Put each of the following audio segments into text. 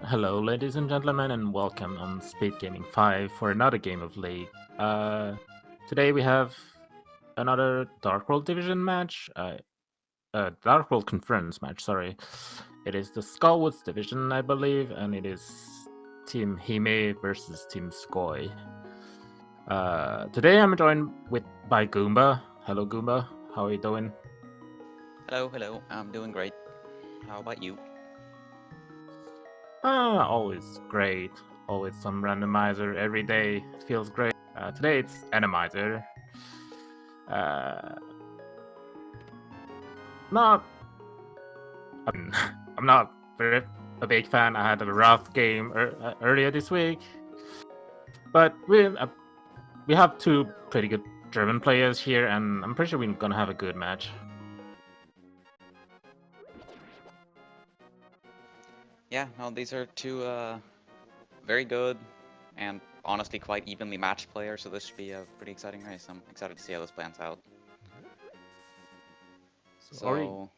Hello, ladies and gentlemen, and welcome on SpeedGaming 5 for another game of League. Today we have another Dark World Division match, Dark World Conference match, sorry. It is the Skullwoods Division, I believe, and it is Team Hime versus Team Skoy. Today I'm joined by Goomba. Hello, Goomba. How are you doing? Hello, I'm doing great. How about you? Always great. Always some randomizer every day. It feels great. Today it's Randomizer. Uh, not. I mean, I'm not a big fan. I had a rough game earlier this week, but we have two pretty good German players here, and I'm pretty sure we're gonna have a good match. Yeah, no, these are two very good and honestly quite evenly matched players, so this should be a pretty exciting race. I'm excited to see how this plans out. Sorry. So,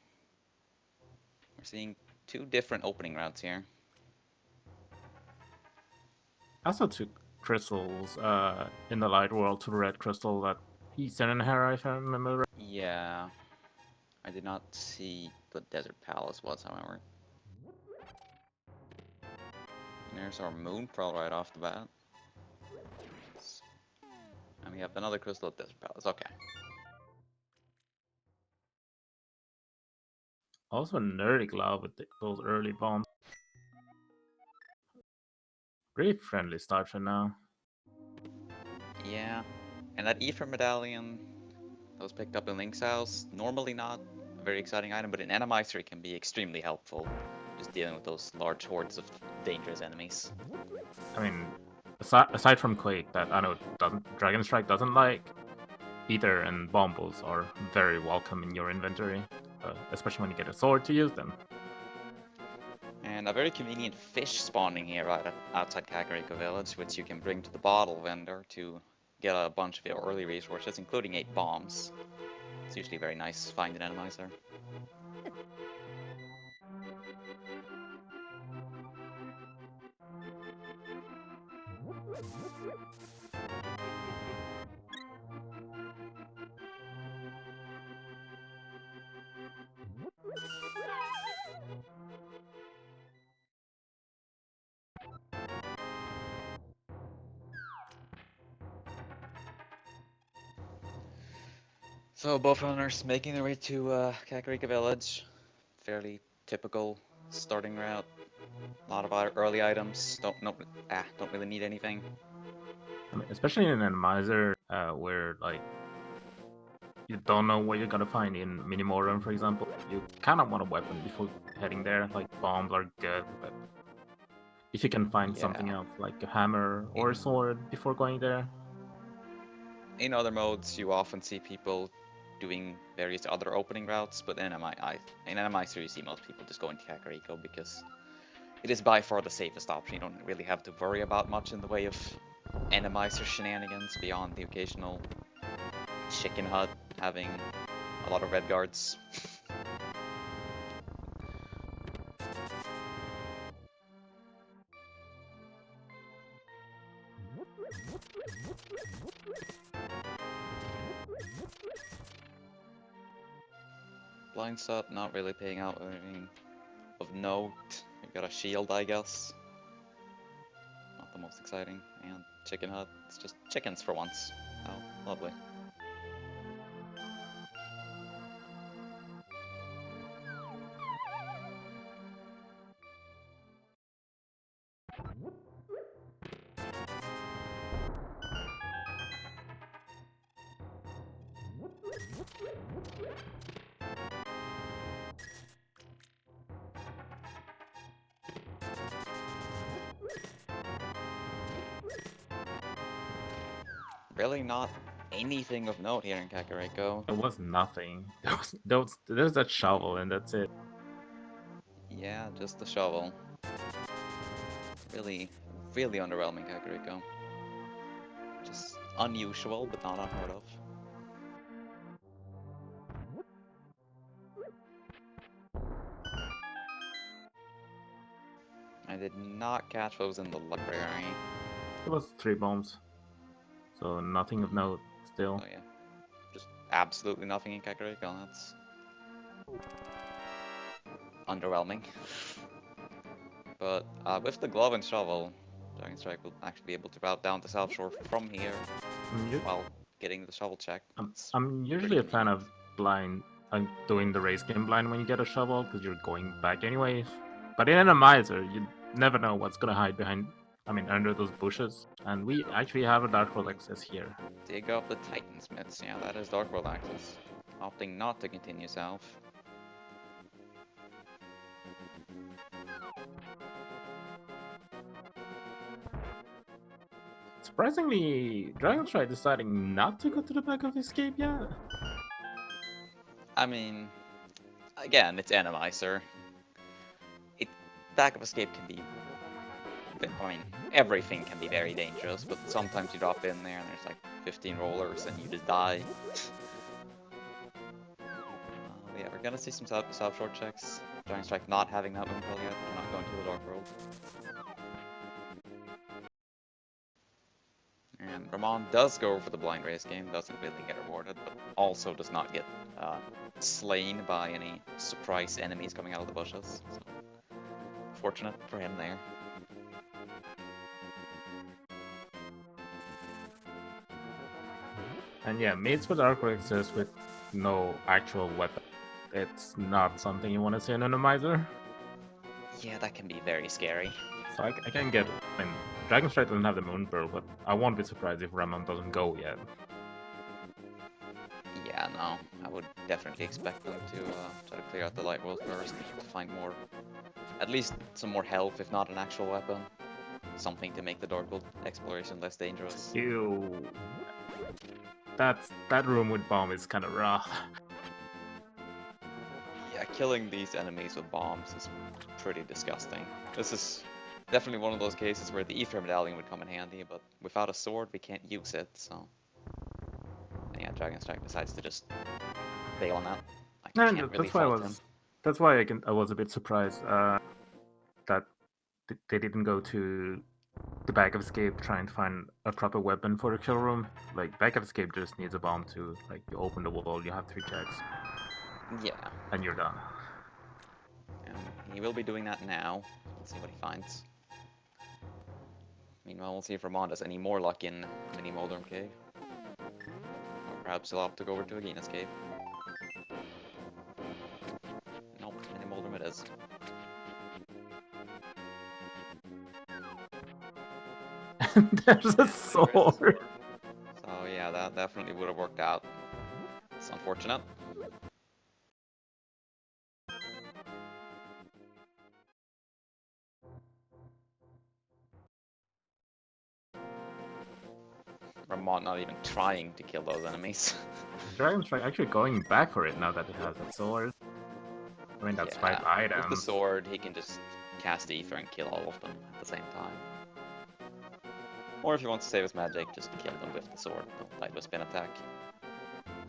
we're seeing two different opening routes here. I also took crystals in the light world to red crystal that Eastern and Hera, if I remember right. Yeah, I did not see what Desert Palace was, however. And there's our Moon Pearl right off the bat. And we have another crystal at Desert Palace, okay. Also nerdy glove with those early bombs. Pretty friendly start for now. Yeah, and that Ether Medallion that was picked up in Link's house, normally not a very exciting item, but in Randomizer it can be extremely helpful, just dealing with those large hordes of dangerous enemies. I mean, aside from Quake, that I know Dragonstrike doesn't like, Ether and Bombos are very welcome in your inventory, especially when you get a sword to use them. And a very convenient fish spawning here right outside Kakariko Village, which you can bring to the bottle vendor to get a bunch of your early resources, including 8 bombs. It's usually very nice find in Randomizer. So both runners making their way to Kakariko Village. Fairly typical starting route. A lot of early items. Don't really need anything. I mean, especially in an Randomizer, where like you don't know what you're gonna find in Minimorum, for example. You kind of want a weapon before heading there. Like bombs are good, but if you can find something Yeah. else like a hammer or a In sword before going there. in other modes, you often see people doing various other opening routes, but in MI3 you see most people just going to Kakariko because it is by far the safest option. You don't really have to worry about much in the way of Randomizer shenanigans beyond the occasional chicken hut having a lot of red guards. Blind Sub not really paying out anything of note. We've got a shield, I guess. Not the most exciting. And chicken hut. It's just chickens for once. Oh, lovely. Really not anything of note here in Kakariko. There was nothing. There's that shovel and that's it. Yeah, just the shovel. Really, really underwhelming Kakariko. Just unusual, but not unheard of. I did not catch what was in the library. It was 3 bombs. So nothing of note still. Oh yeah, just absolutely nothing in Kakariko. That's underwhelming. But with the glove and shovel, Dragonstrike will actually be able to route down the South Shore from here while getting the shovel check. I'm usually a fan of blind, doing the race game blind when you get a shovel, because you're going back anyways. But in Randomizer, you never know what's gonna hide behind, under those bushes. And we actually have a Dark World access here. Dig up the Titansmiths. Yeah, that is Dark World access. Opting not to continue south. Surprisingly, Dragonstrike deciding not to go to the back of escape yet. I mean, again, it's Randomizer. Back of escape can be... I mean, everything can be very dangerous, but sometimes you drop in there and there's like 15 rollers and you just die. Yeah, we're gonna see some South Shore checks. Dragonstrike not having that moonpearl yet, we're not going to the Dark World. And Ramond does go for the blind race game, doesn't really get rewarded, but also does not get slain by any surprise enemies coming out of the bushes. So, fortunate for him there. And yeah, mates with Dark World access with no actual weapon. It's not something you want to see in Randomizer. Yeah, that can be very scary. So I can get it. Dragonstrike doesn't have the Moonpearl, but I won't be surprised if Ramond doesn't go yet. Yeah, no, I would definitely expect them to try to clear out the Light World first, to find more, at least some more health, if not an actual weapon. Something to make the Dark World exploration less dangerous. Ew. That room with bomb is kind of rough. Yeah, killing these enemies with bombs is pretty disgusting. This is definitely one of those cases where the Ether Medallion would come in handy, but without a sword we can't use it, so... And yeah, Dragonstrike decides to just bail on that. I can't really fault him. That's why I was a bit surprised that they didn't go to the back of escape trying to find a proper weapon for the kill room. Like, back of escape just needs a bomb to, like, you open the wall, you have 3 checks. Yeah. And you're done. And he will be doing that now. Let's see what he finds. Meanwhile, we'll see if Ramond has any more luck in Mini Moldorm Cave. Or perhaps he'll opt to go over to Agina's Cave. Nope, Mini Moldorm it is. And there's a sword! So yeah, that definitely would have worked out. It's unfortunate. Ramond not even trying to kill those enemies. Dragonstrike actually going back for it now that he has a sword. I mean, that's 5 items. With the sword, he can just cast Ether and kill all of them at the same time. Or if he wants to save his magic, just kill them with the sword. Don't fight with spin attack.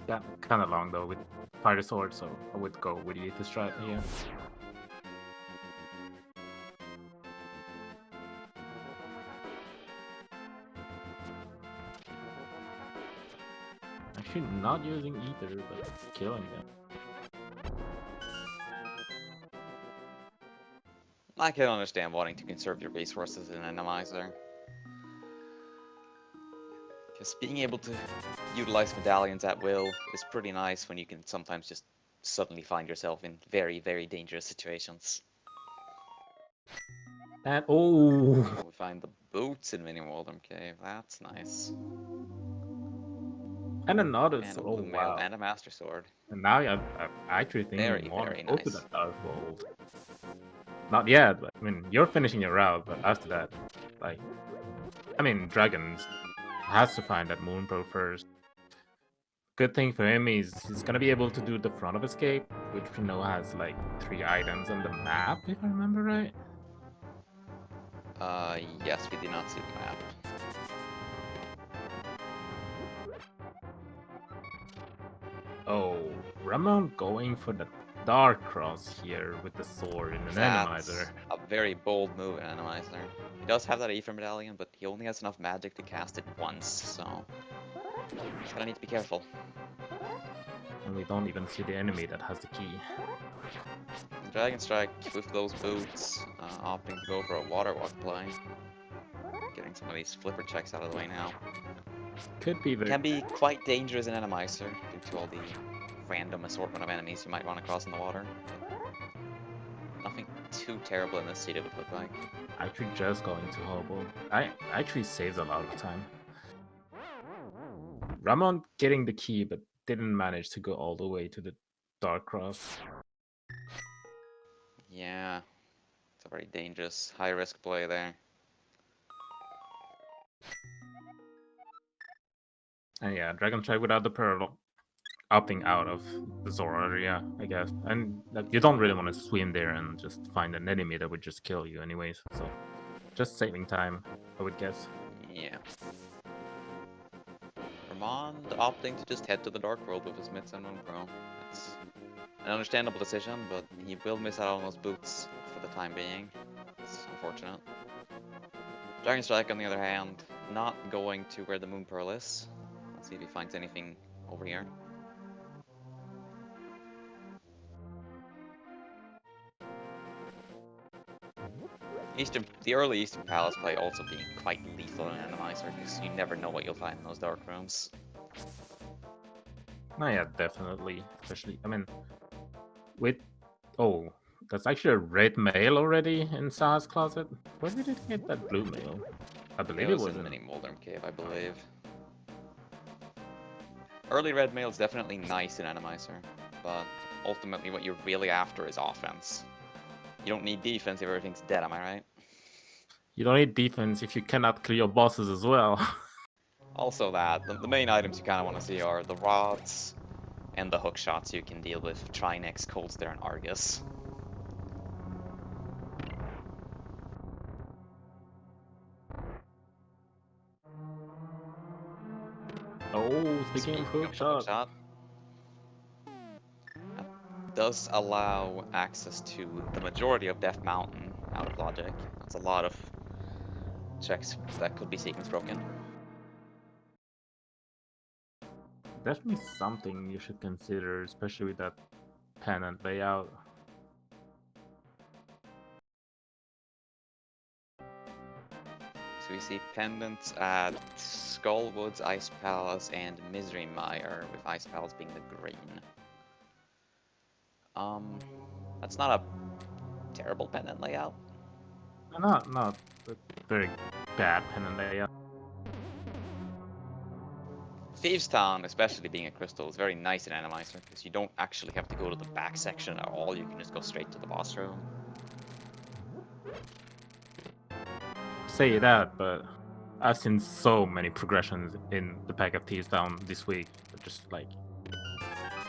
Yeah, kind of long though with Fire Sword, so I would go with the Ether strat here. Actually, not using Ether, but killing them. I can understand wanting to conserve your resources in Randomizer. Because being able to utilize medallions at will is pretty nice when you can sometimes just suddenly find yourself in very, very dangerous situations. And oh, We find the boots in Mini Moldorm Cave. That's nice. and another And a sword. blue Oh mail wow! and a Master Sword. And now I'm actually thinking Very, more very go to nice. the Dark World. Not yet, but I mean, you're finishing your route, but after that, like, I mean, Dragons has to find that Moonpearl first. Good thing for him is he's gonna be able to do the front of escape, which we know has like 3 items on the map, if I remember right. Yes, we did not see the map. Oh, Ramond going for the Dark Cross here with the sword in the Randomizer. A very bold move in Randomizer. He does have that Aether Medallion, but he only has enough magic to cast it once, so just gotta need to be careful. And we don't even see the enemy that has the key. Dragonstrike with those boots, opting to go for a water walk play. Getting some of these flipper checks out of the way now. Could be very... Can be quite dangerous in Randomizer due to all the random assortment of enemies you might run across in the water. Nothing too terrible in this seat, it would look like. Actually just going to Hobo. I actually saves a lot of time. Ramond getting the key, but didn't manage to go all the way to the Dark Cross. Yeah, it's a very dangerous, high-risk play there. And yeah, Dragonstrike without the Pearl opting out of the Zora area, I guess. And like, you don't really want to swim there and just find an enemy that would just kill you anyways. So just saving time, I would guess. Yeah. Ramond opting to just head to the Dark World with his Mitts and Moon Pro. It's an understandable decision, but he will miss out on those boots for the time being. It's unfortunate. Dragonstrike, on the other hand, not going to where the Moon Pearl is. Let's see if he finds anything over here. The early Eastern Palace play also being quite lethal in Randomizer, because you never know what you'll find in those dark rooms. Oh yeah, definitely. Especially, I mean, with... Oh, that's actually a red mail already in Sa's closet. Where did it get that blue mail? I believe it was in Mini Moldrum Cave, I believe. Early red mail is definitely nice in Randomizer, but ultimately what you're really after is offense. You don't need defense if everything's dead, am I right? You don't need defense if you cannot clear your bosses as well. Also that, the main items you kind of want to see are the rods and the hook shots you can deal with Trinex, Coldstare, and Argus. Oh, speaking of hook shot. Does allow access to the majority of Death Mountain out of logic. That's a lot of checks that could be sequence broken. Definitely something you should consider, especially with that pennant layout. So we see pendants at Skullwoods, Ice Palace, and Misery Mire, with Ice Palace being the green. That's not a terrible pendant layout. Not a very bad pennant layout. Thieves Town, especially being a crystal, is very nice in Randomizer, because you don't actually have to go to the back section at all, you can just go straight to the boss room. Say that, but I've seen so many progressions in the pack of Thieves Town this week. Just like...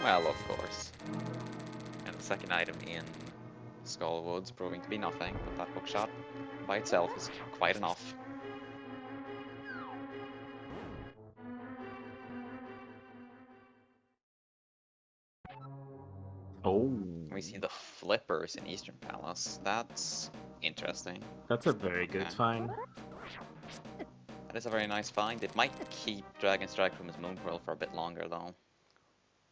Well, of course. And the second item in Skullwoods proving to be nothing, but that hookshot by itself is quite enough. Oh. We see the flippers in Eastern Palace. That's interesting. That's a very good find. That is a very nice find. It might keep Dragonstrike from his Moon Pearl for a bit longer though,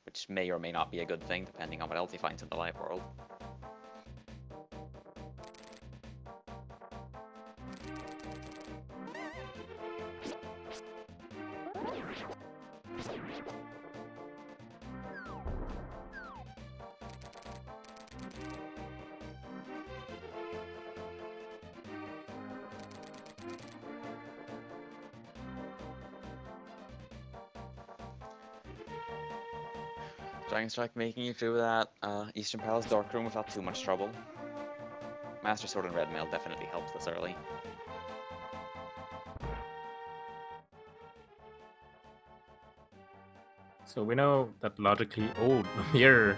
which may or may not be a good thing depending on what else he finds in the light world. Dragonstrike making it through that Eastern Palace Dark Room without too much trouble. Master Sword and Red Mail definitely helped this early. So we know that logically, oh, the mirror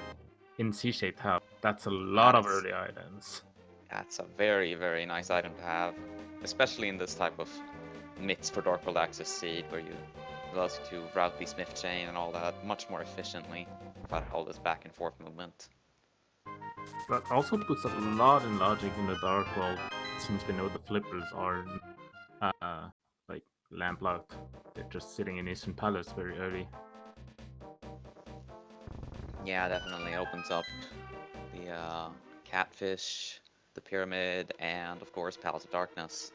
in C-shaped house. That's a lot of early items. That's a very, very nice item to have, especially in this type of mitts for Dark World Access seed, where you allows you to route the Smith chain and all that much more efficiently without all this back and forth movement. But also puts a lot in logic in the Dark World, since we know the flippers are like landlocked. They're just sitting in Eastern Palace very early. Yeah, definitely opens up the catfish, the pyramid, and of course Palace of Darkness.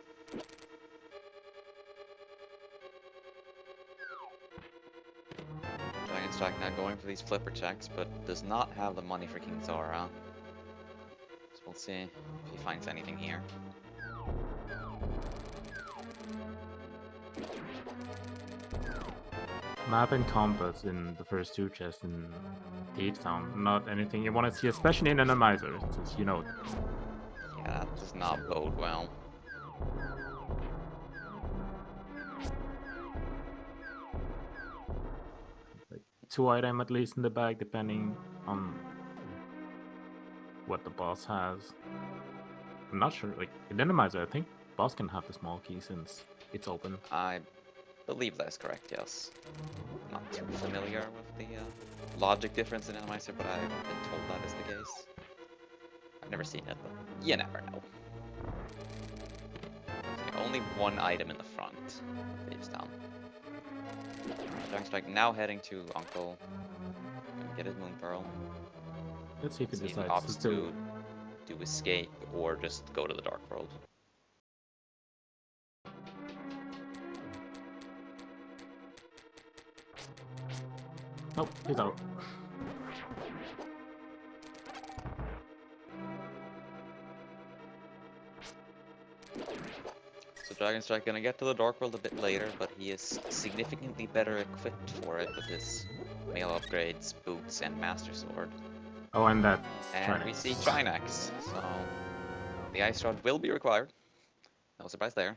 Dragonstrike now going for these flipper checks, but does not have the money for King Zora. So we'll see if he finds anything here. Map and compass in the first two chests in Thieves Town. Not anything you want to see, especially in Randomizer, since you know. Yeah, that does not bode well. Like 2 item at least in the bag, depending on what the boss has. I'm not sure. Like in Randomizer, I think boss can have the small key since it's open. I believe that's correct, yes. Not too familiar with the logic difference in Randomizer, but I've been told that is the case. I've never seen it, but you never know. Okay, only one item in the front. Thieves Town. Dragonstrike now heading to Uncle. Gonna get his Moon Pearl. Let's see if he See if he decides to opts still. to escape or just go to the Dark World. Oh, he's out. So Dragonstrike gonna get to the Dark World a bit later, but he is significantly better equipped for it with his mail upgrades, boots, and Master Sword. Oh, and that's And we see Trinex, so the Ice Rod will be required. No surprise there.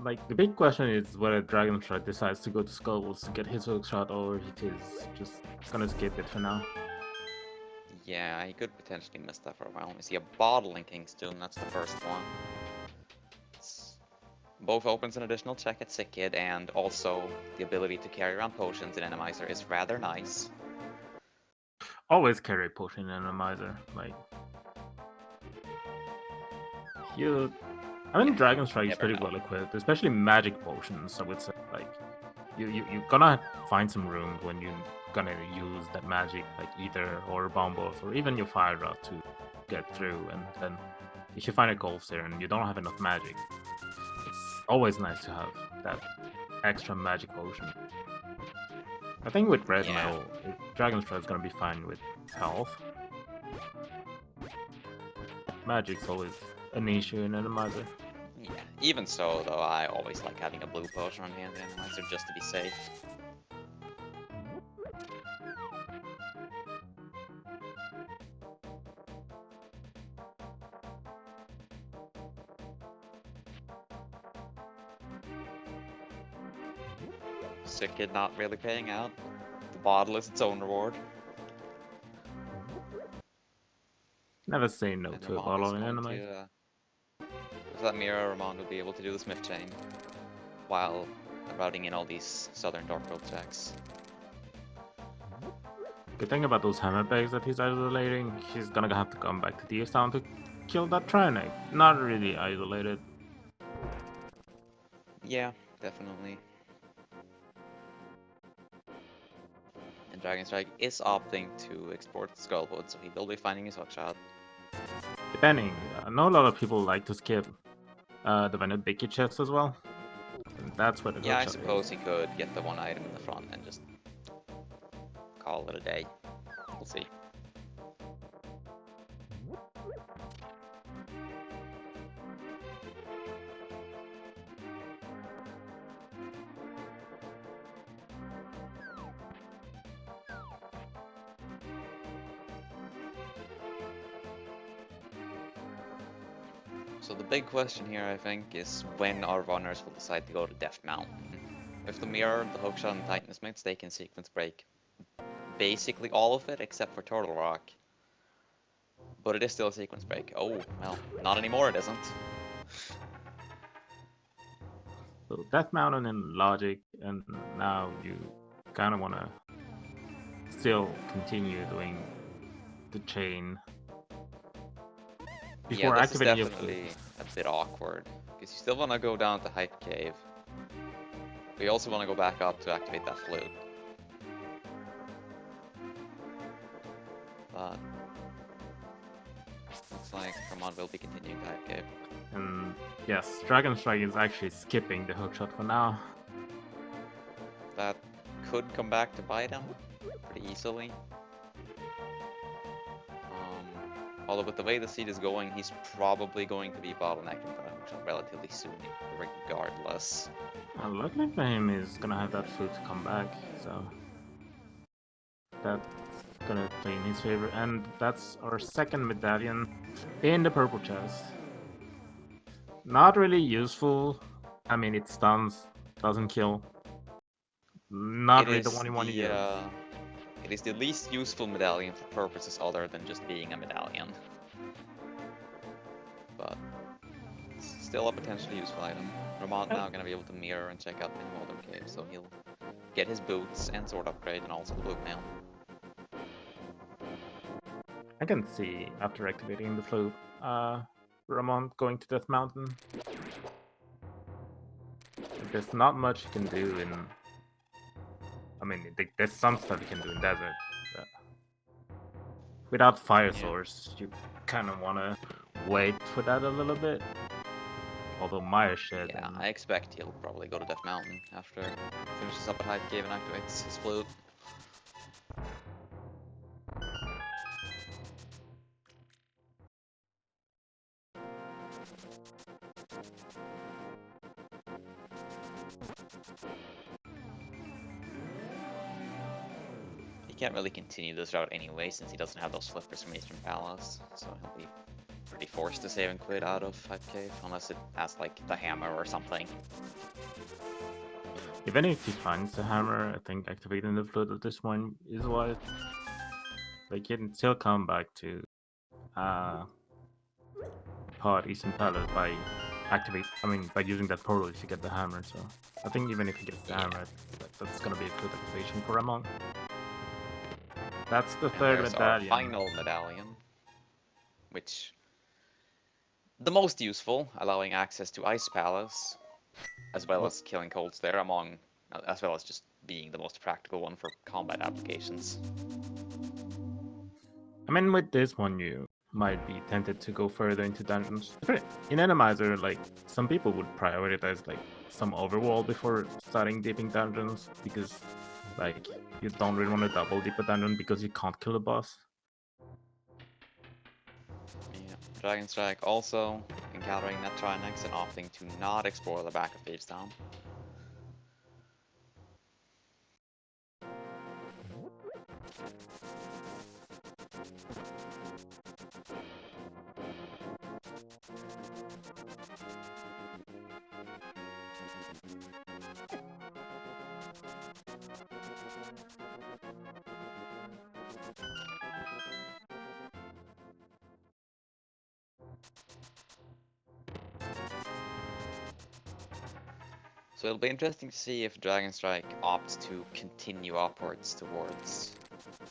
Like, the big question is whether Dragonstrike decides to go to Skullwolves to get his hook shot, or if he's just gonna skip it for now. Yeah, he could potentially miss that for a while. We see a bottle in Kingstone, that's the first one. Both opens an additional check at Sick Kid, and also the ability to carry around potions in Randomizer is rather nice. Always carry potion in Randomizer. Like, I mean, Dragonstrike is pretty well equipped, especially magic potions. I would say, like, you're gonna find some rooms when you're gonna use that magic, like Ether or Bombos or even your Fire Rod to get through. And then if you find a Golf there and you don't have enough magic, it's always nice to have that extra magic potion. I think with Red Metal, Dragonstrike is gonna be fine with health. Magic's always an issue in Randomizer. Yeah, even so, though, I always like having a blue potion on hand in Randomizer just to be safe. Sick Kid not really paying out. The bottle is its own reward. Never say no And to a Ramond bottle is in going anime. with that mirror, Ramond will be able to do the Smith Chain while routing in all these Southern Dark World checks. Good thing about those hammer bags that he's isolating, he's gonna have to come back to Thieves Town to kill that Trinex. Not really isolated. Yeah, definitely. And Dragonstrike is opting to export Skullwood, so he will be finding his hookshot. Depending, I know a lot of people like to skip the Venedicky chest as well. And that's where the Yeah, I hookshot suppose is. he could get the one item in the front and just call it a day. We'll see. So the big question here, I think, is when our runners will decide to go to Death Mountain. With the mirror, the hookshot, and Titan Smiths, they can sequence break basically all of it except for Turtle Rock. But it is still a sequence break. Oh, well, not anymore, it isn't. So Death Mountain and Logic, and now you kind of want to still continue doing the chain Yeah, before this is activating your flute. definitely a bit awkward, because you still want to go down to Hype Cave. But you also want to go back up to activate that flute. But looks like Ramond will be continuing to Hype Cave. And yes, Dragonstrike is actually skipping the hookshot for now. That could come back to bite him pretty easily. Although with the way the seed is going, he's probably going to be bottlenecking production relatively soon, regardless. Luckily for him, he's gonna have that flute to come back, so that's gonna play in his favor. And that's our second medallion in the purple chest. Not really useful. I mean, it stuns, doesn't kill. Not really the one you want to use. It is the least useful medallion for purposes other than just being a medallion. But it's still a potentially useful item. Ramond now going to be able to mirror and check out Mini Moldum Cave, so he'll get his boots and sword upgrade and also the boot mail. I can see, after activating the flute, Ramond going to Death Mountain. There's not much you can do in... I mean, there's some stuff you can do in Desert. But without Fire Source, you kind of want to wait for that a little bit. Although Maya should. Yeah, I expect he'll probably go to Death Mountain after he finishes up at Hype Cave and activates his flute. He can't really continue this route anyway since he doesn't have those flippers from Eastern Palace, so he'll be pretty forced to save and quit out of Hype Cave unless it has like the hammer or something. Even if he finds the hammer, I think activating the flute at this point is wise. Like, he can still come back to Pod Eastern Palace by by using that portal to get the hammer. So I think even if he gets the hammer, that's gonna be a flute activation for Ramond. That's the third medallion. Our final medallion, which the most useful, allowing access to Ice Palace, as well as killing colds there, as well as just being the most practical one for combat applications. I mean, with this one, you might be tempted to go further into dungeons. In Randomizer, like, some people would prioritize like some overwall before starting deeping dungeons because, like, you don't really want to double deep a dungeon because you can't kill the boss. Yeah, Dragonstrike also encountering that Trinex and opting to not explore the back of Thieves Town. So it'll be interesting to see if Dragonstrike opts to continue upwards towards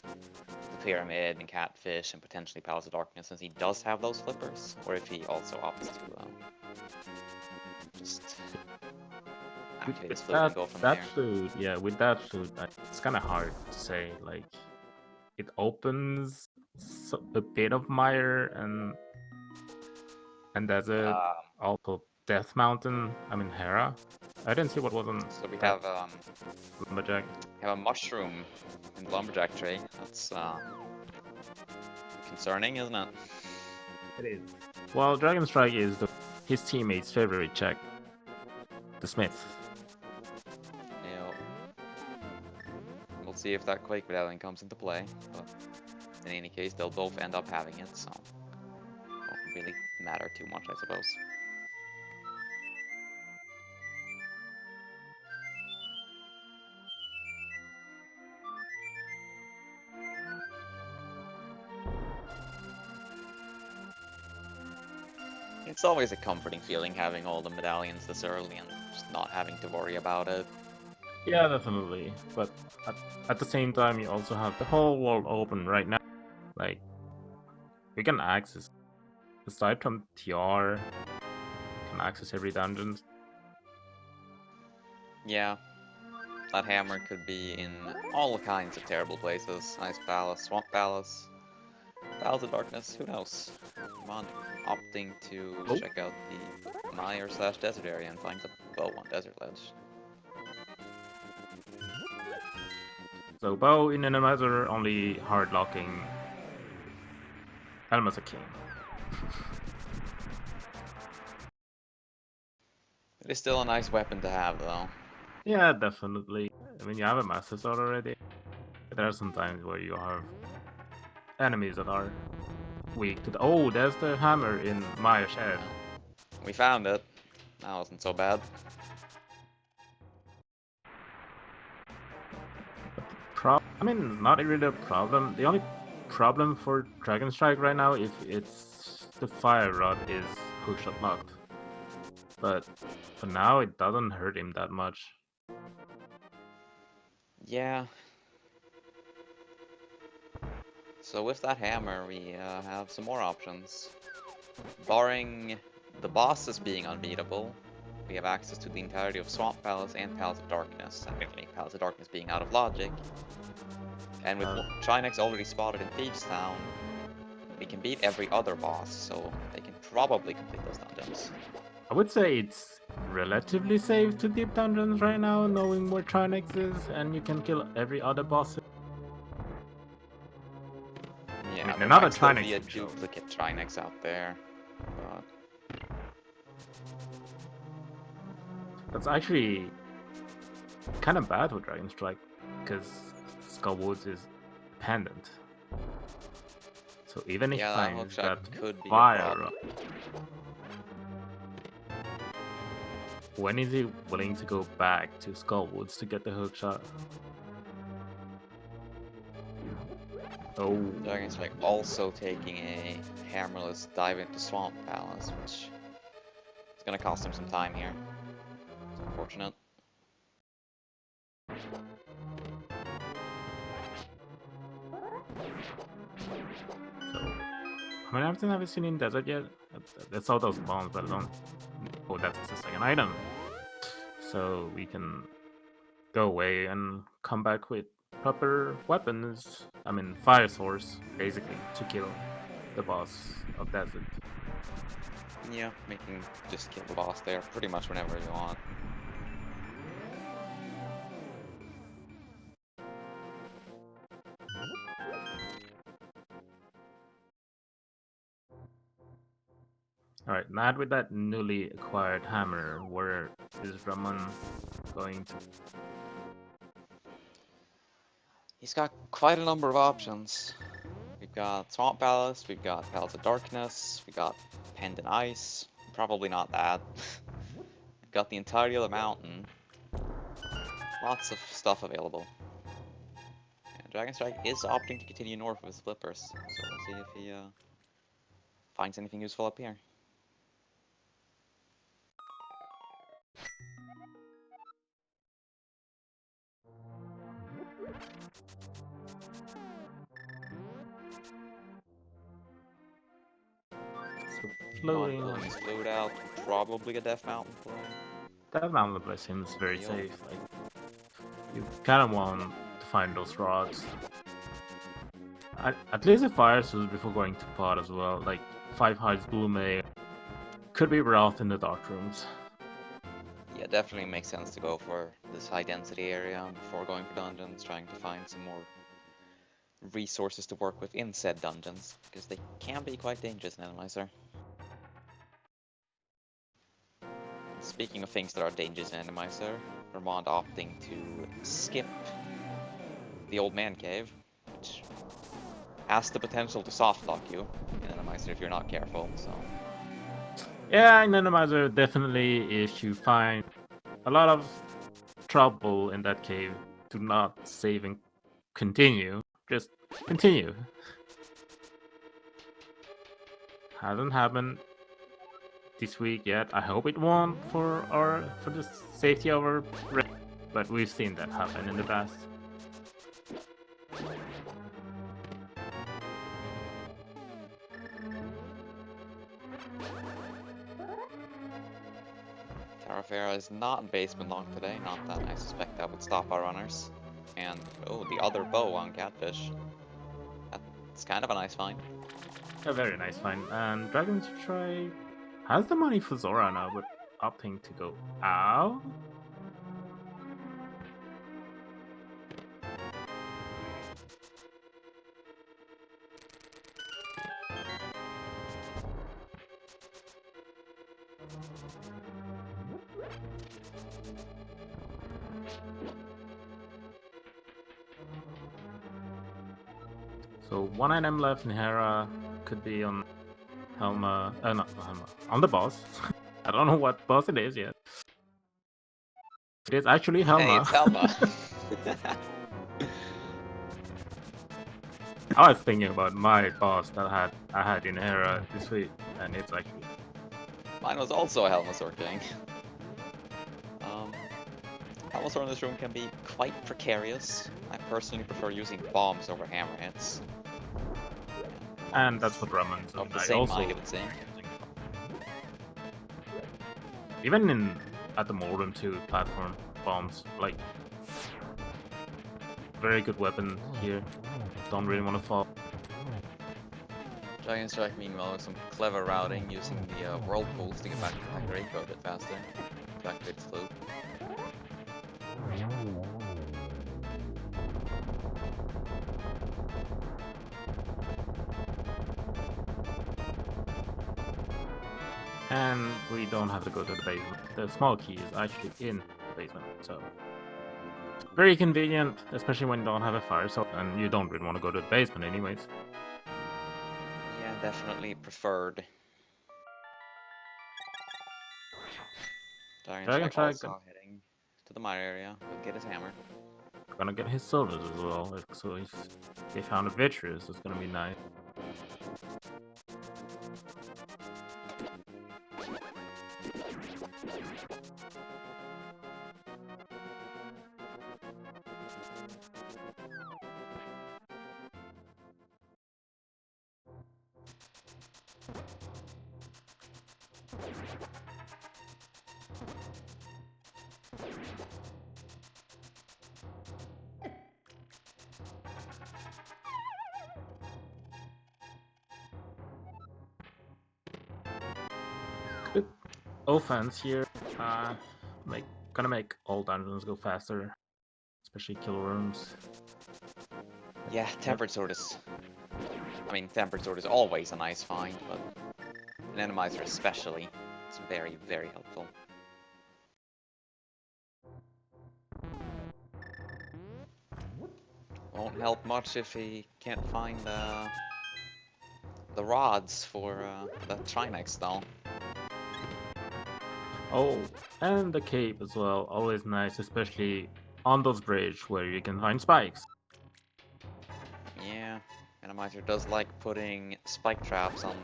the Pyramid and Catfish and potentially Palace of Darkness, since he does have those flippers, or if he also opts to just activate his flute and go from there. Flute, yeah, with that flute, it's kind of hard to say. Like, it opens a bit of Mire and there's also Death Mountain. I mean Hera. I didn't see what was on. So we have Lumberjack. We have a mushroom in the Lumberjack tree. That's concerning, isn't it? It is. Well, Dragonstrike is his teammate's favorite check. The Smith. Yeah. We'll see if that Quake medallion comes into play, but in any case, they'll both end up having it, so it won't really matter too much, I suppose. It's always a comforting feeling having all the medallions this early and just not having to worry about it. Yeah, definitely. But at the same time, you also have the whole world open right now. Like, we can access, aside from TR, can access every dungeon. Yeah, that hammer could be in all kinds of terrible places. Ice Palace, Swamp Palace, Palace of Darkness, who knows? Ramond opting to Oh. check out the Mire/desert area and finds a bow on Desert Ledge. So bow in Randomizer only hard locking Elma's a king. It is still a nice weapon to have, though. Yeah, definitely. I mean, you have a master sword already. There are some times where you have enemies that are weak to the. Oh, there's the hammer in Maya's head. We found it. That wasn't so bad. I mean, not really a problem. The only problem for Dragonstrike right now if it's the fire rod is hookshot locked. But for now, it doesn't hurt him that much. Yeah. So with that hammer, we have some more options. Barring the bosses being unbeatable, we have access to the entirety of Swamp Palace and Palace of Darkness. Technically, Palace of Darkness being out of logic. And with Trinex already spotted in Thieves Town, we can beat every other boss, so they can probably complete those dungeons. I would say it's relatively safe to deep dungeons right now, knowing where Trinex is, and you can kill every other boss. Yeah, I mean, there another might still Trinex be a show. duplicate Trinex out there, but That's actually kind of bad for Dragonstrike, because Skullwoods is dependent. So even if yeah, he that finds hookshot that could be a fire problem. rod, when is he willing to go back to Skullwoods to get the hookshot? Oh, Dragonstrike also taking a hammerless dive into Swamp Palace, which is going to cost him some time here. It's unfortunate. so how many items have you seen in desert yet? That's all those bombs, but I don't. Oh, that's the second item. So we can go away and come back with proper weapons. I mean, fire source, basically, to kill the boss of desert. Yeah, making just kill the boss there pretty much whenever you want. Alright, now with that newly acquired hammer, where is Ramond going to? He's got quite a number of options. We've got Swamp Palace, we've got Palace of Darkness, we've got Pendant Ice. Probably not that. We've got the entirety of the mountain. Lots of stuff available. And Dragonstrike is opting to continue north with his flippers, so we'll see if he finds anything useful up here. So Blowing flowing. his load out, probably a Death Mountain play. That mountain place seems very Yo. safe. Like, you kind of want to find those rods. At least a fire source before going to pot as well. Like 5 Hides Blue Mail could be rough in the dark rooms. Yeah, definitely makes sense to go for this high density area before going for dungeons, trying to find some more resources to work with in said dungeons, because they can be quite dangerous in Randomizer. Speaking of things that are dangerous in Randomizer, Ramond opting to skip the old man cave, which has the potential to soft lock you in Randomizer if you're not careful, so... Yeah, in Randomizer, definitely if you find a lot of trouble in that cave, do not save and continue. Just continue. Hasn't happened this week yet. I hope it won't for the safety of our. but we've seen that happen in the past. Terrafera is not in basement lock today, not that I suspect that would stop our runners. And, oh, the other bow on Catfish. That's kind of a nice find. A very nice find. And Dragonstrike has the money for Zora now, but opting to go out. So one item left in Hera, could be on Helma, not Helma, on the boss. I don't know what boss it is yet. It is actually Helma. Hey, it's Helma. I was thinking about my boss that I had in Hera this week, and it's actually... Mine was also a Helmasaur King. Helmasaur in this room can be quite precarious. I personally prefer using bombs over hammer hits. And that's what Ramond of the same mic, it would seem. Even at the Modem 2 platform, bombs, like, very good weapon here. Don't really want to fall. Dragonstrike, meanwhile, with some clever routing using the whirlpools to get back to Kakariko a bit faster. To activate its loop. And we don't have to go to the basement. The small key is actually in the basement, so very convenient, especially when you don't have a fire source and you don't really want to go to the basement anyways. Yeah, definitely preferred. Dragonstrike also heading to the mire area. He'll get his hammer. Gonna get his silvers as well, so if they found a Vitreous, it's gonna be nice. Good offense here. Gonna make all dungeons go faster, especially kill rooms. Yeah, Tempered Sword is... I mean, Tempered Sword is always a nice find, but Randomizer especially, it's very, very helpful. Won't help much if he can't find the rods for the Trinex though. Oh, and the cape as well, always nice, especially on those bridges where you can find spikes. Yeah, Randomizer does like putting spike traps on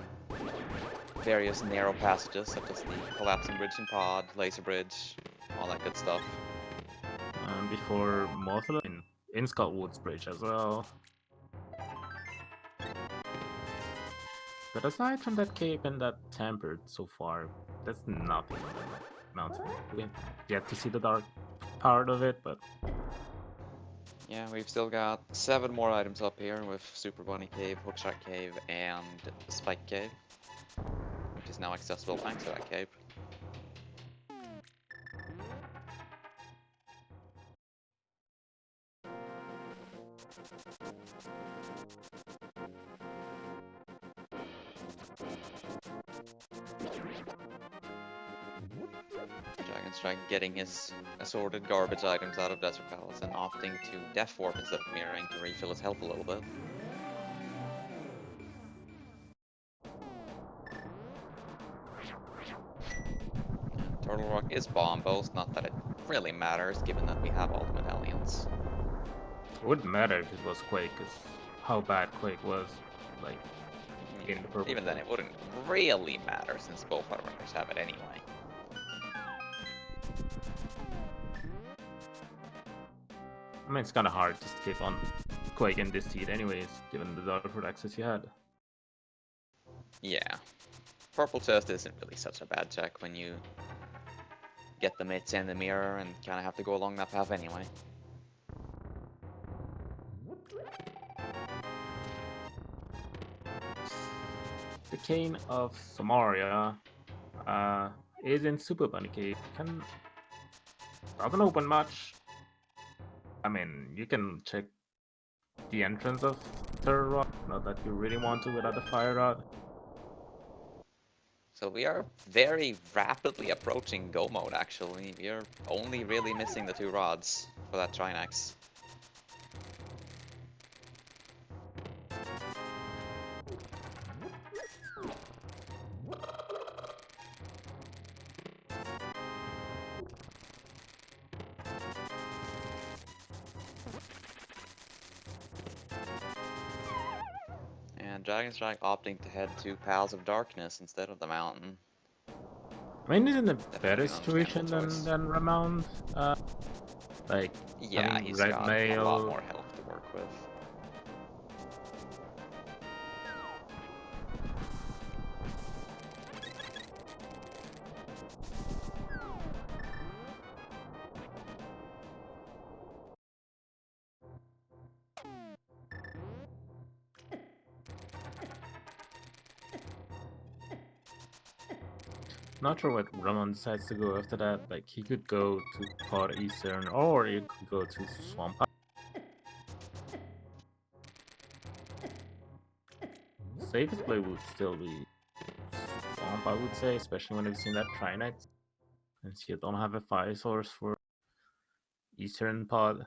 various narrow passages, such as the collapsing bridge and pod, laser bridge, all that good stuff. Before Mothra in Skullwood's bridge as well. But aside from that cape and that tempered so far, that's nothing on the mountain. We have yet to see the dark part of it, but... Yeah, we've still got 7 more items up here with Super Bunny Cave, Hookshark Cave, and Spike Cave, which is now accessible thanks to that cave. Dragonstrike getting his assorted garbage items out of Desert Palace and opting to Death Warp instead of mirroring to refill his health a little bit. Turtle Rock is bomb boast, not that it really matters given that we have all the medallions. It wouldn't matter if it was Quake, because how bad Quake was, like, in the purple. Even then, it wouldn't really matter since both our runners have it anyway. I mean, it's kind of hard to skip on Quake in this seed anyways, given the Darkwood access you had. Yeah. Purple chest isn't really such a bad check when you get the mitts and the mirror and kind of have to go along that path anyway. The Cane of Samaria is in Super Bunny Cave. Doesn't open much. I mean, you can check the entrance of Terror Rod, not that you really want to without the Fire Rod. So we are very rapidly approaching go mode, actually. We are only really missing the 2 rods for that Trinax. And Dragonstrike opting to head to Pals of Darkness instead of the mountain. I mean, he's in a Definitely better an situation understandable than choice. Ramond. Like, Yeah, having he's red got a lot mail. more health to work with. Not sure what Ramon decides to go after that. Like, he could go to Pod Eastern, or he could go to Swamp. Safest play would still be Swamp, I would say, especially when we've seen that Trinax. Since you don't have a fire source for Eastern Pod.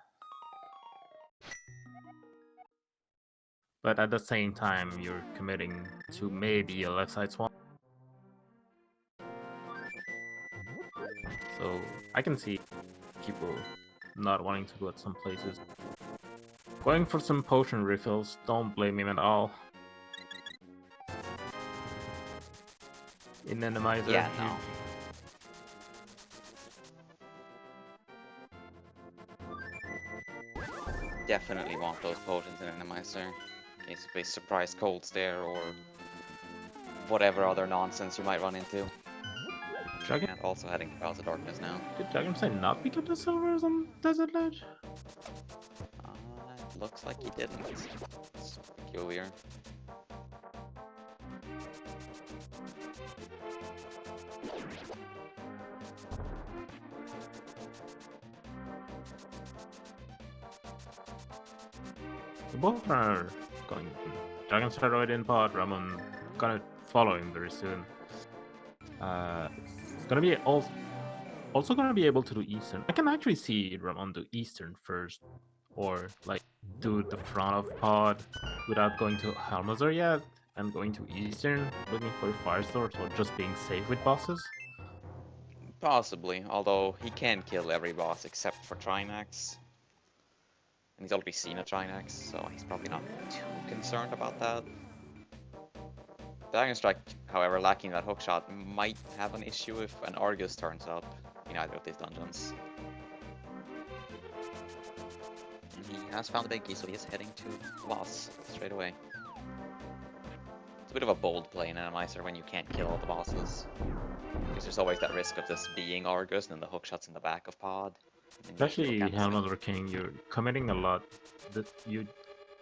But at the same time, you're committing to maybe a left side Swamp. So I can see people not wanting to go at some places. Going for some potion refills, don't blame him at all. In Randomizer, Yeah, no. Definitely want those potions in Randomizer. In case of a surprise colds there or whatever other nonsense you might run into. Dragon, And also heading to Pals of Darkness now. did Dragonstrike not pick up the silvers on Desert Ledge? It looks like he didn't. It's peculiar. The both are going. Dragonstrike right in pod, Ramon gonna follow him very soon. It's gonna be also gonna be able to do Eastern. I can actually see Ramon do Eastern first, or like do the front of pod without going to Halmazar yet, and going to Eastern, looking for a fire source, or just being safe with bosses. Possibly, although he can kill every boss except for Trinax. And he's already seen a Trinax, so he's probably not too concerned about that. Dragonstrike, however, lacking that hookshot, might have an issue if an Argus turns up in either of these dungeons. And he has found a big key, so he is heading to the boss straight away. It's a bit of a bold play in Randomizer when you can't kill all the bosses. Because there's always that risk of this being Argus and then the hookshot's in the back of pod. Especially Halmazar King, you're committing a lot. You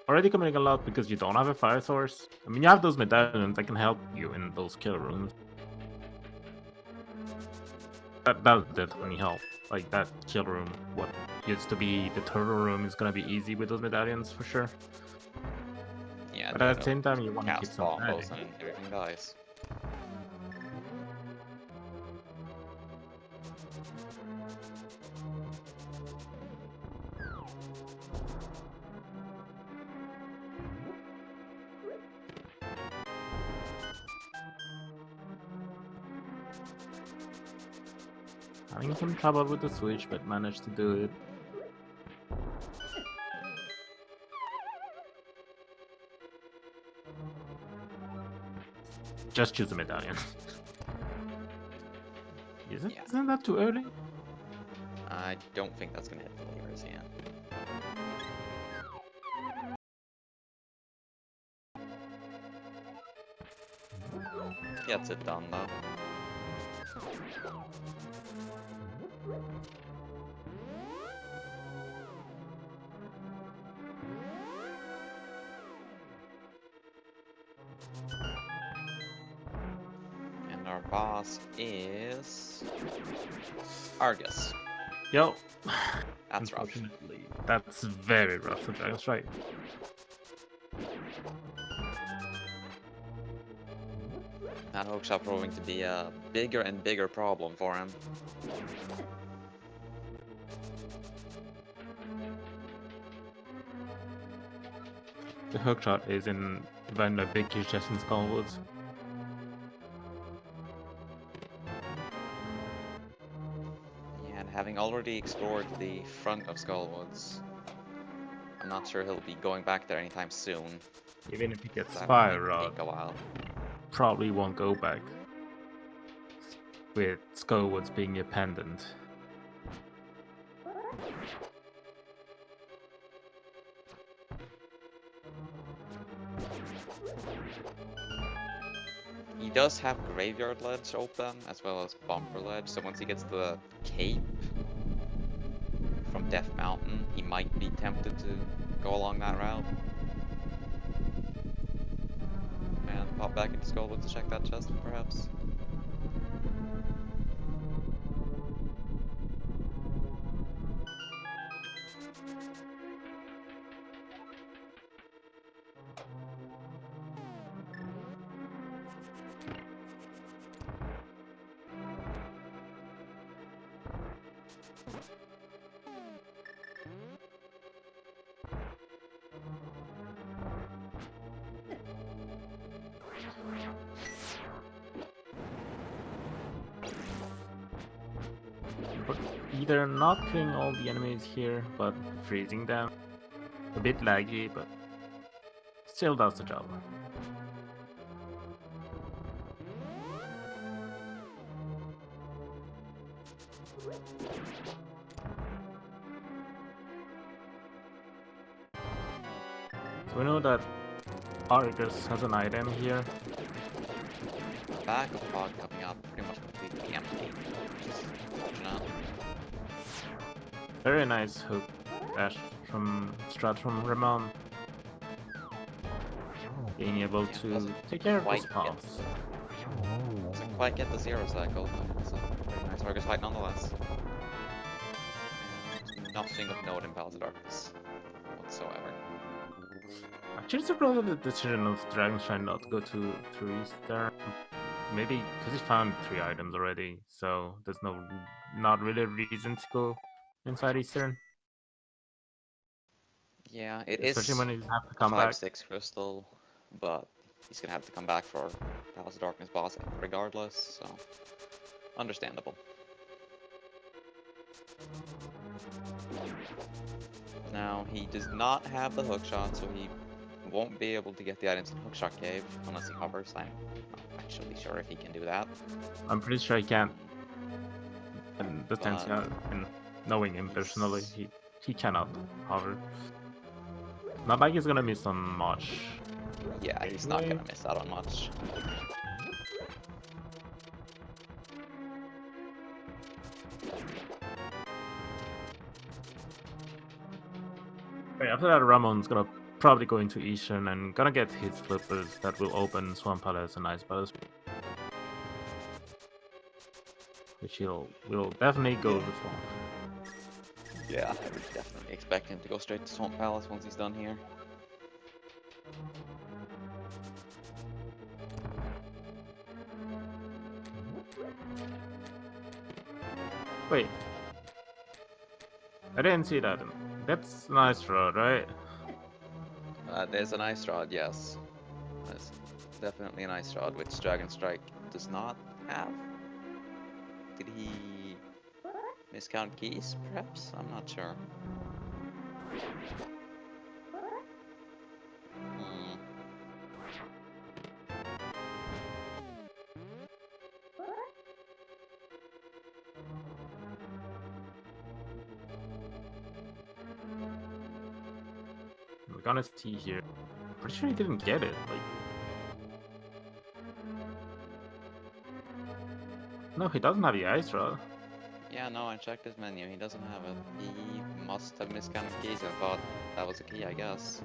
already committing a lot because you don't have a fire source. I mean, you have those medallions that can help you in those kill rooms. That'll definitely help. Like that kill room, what used to be the turtle room, is gonna be easy with those medallions for sure. Yeah, but at the same time, you want to cast keep some bombos and everything dies. Having some trouble with the switch, but managed to do it. Just choose a medallion. Yeah. Isn't that too early? I don't think that's gonna hit the levers, yeah. Gets it done though. And our boss is Argus. Yo. That's rough. Unfortunately, that's very rough for Dragonstrike. That hookshot proving to be a bigger and bigger problem for him. The hookshot is in when a big huge chest in Skullwoods. Yeah, and having already explored the front of Skullwoods, I'm not sure he'll be going back there anytime soon. Even if he gets That Fire might Rod, take a while. probably won't go back. With Skullwoods being a pendant. He does have Graveyard Ledge open, as well as Bumper Ledge, so once he gets the cape from Death Mountain, he might be tempted to go along that route. And pop back into Skullwood to check that chest, perhaps. But either not killing all the enemies here, but freezing them. A bit laggy, but still does the job. So we know that Argus has an item here. Back of the pod coming up pretty much completely empty, which is unfortunate. Very nice hook dash from strat from Ramond. Being able to take care of this pass. Doesn't quite get the zero cycle, but it's a very nice Argus fight nonetheless. And nothing of note in Palace of Darkness whatsoever. Actually surprised at the decision of Dragonstrike not to go to through Eastern. Maybe because he found 3 items already, so there's not really a reason to go inside Eastern. Yeah, it Especially is when you have to come 5/6 crystal, but he's gonna have to come back for Palace of Darkness boss regardless, so understandable. Now, he does not have the hookshot, so he won't be able to get the items in Hookshot Cave unless he hovers. I'm not actually sure if he can do that. I'm pretty sure he can't. And the sense, and knowing him personally, he cannot hover. Not like he's gonna miss on much. Yeah, he's not gonna miss out on much. Right, after that, Ramon's gonna probably go into Eastern and gonna get his flippers that will open Swamp Palace and Ice Palace. Which will definitely go to the Swamp. Yeah, I would definitely expect him to go straight to Swamp Palace once he's done here. Wait. I didn't see that. That's a nice road, right? There's an Ice Rod, yes. There's definitely an Ice Rod, which Dragonstrike does not have. Did he miscount keys, perhaps? I'm not sure. gonna see here. Pretty sure he didn't get it. Like, no, he doesn't have the ice rod. Yeah, no, I checked his menu. He doesn't have it. He must have miscounted keys and thought that was a key, I guess.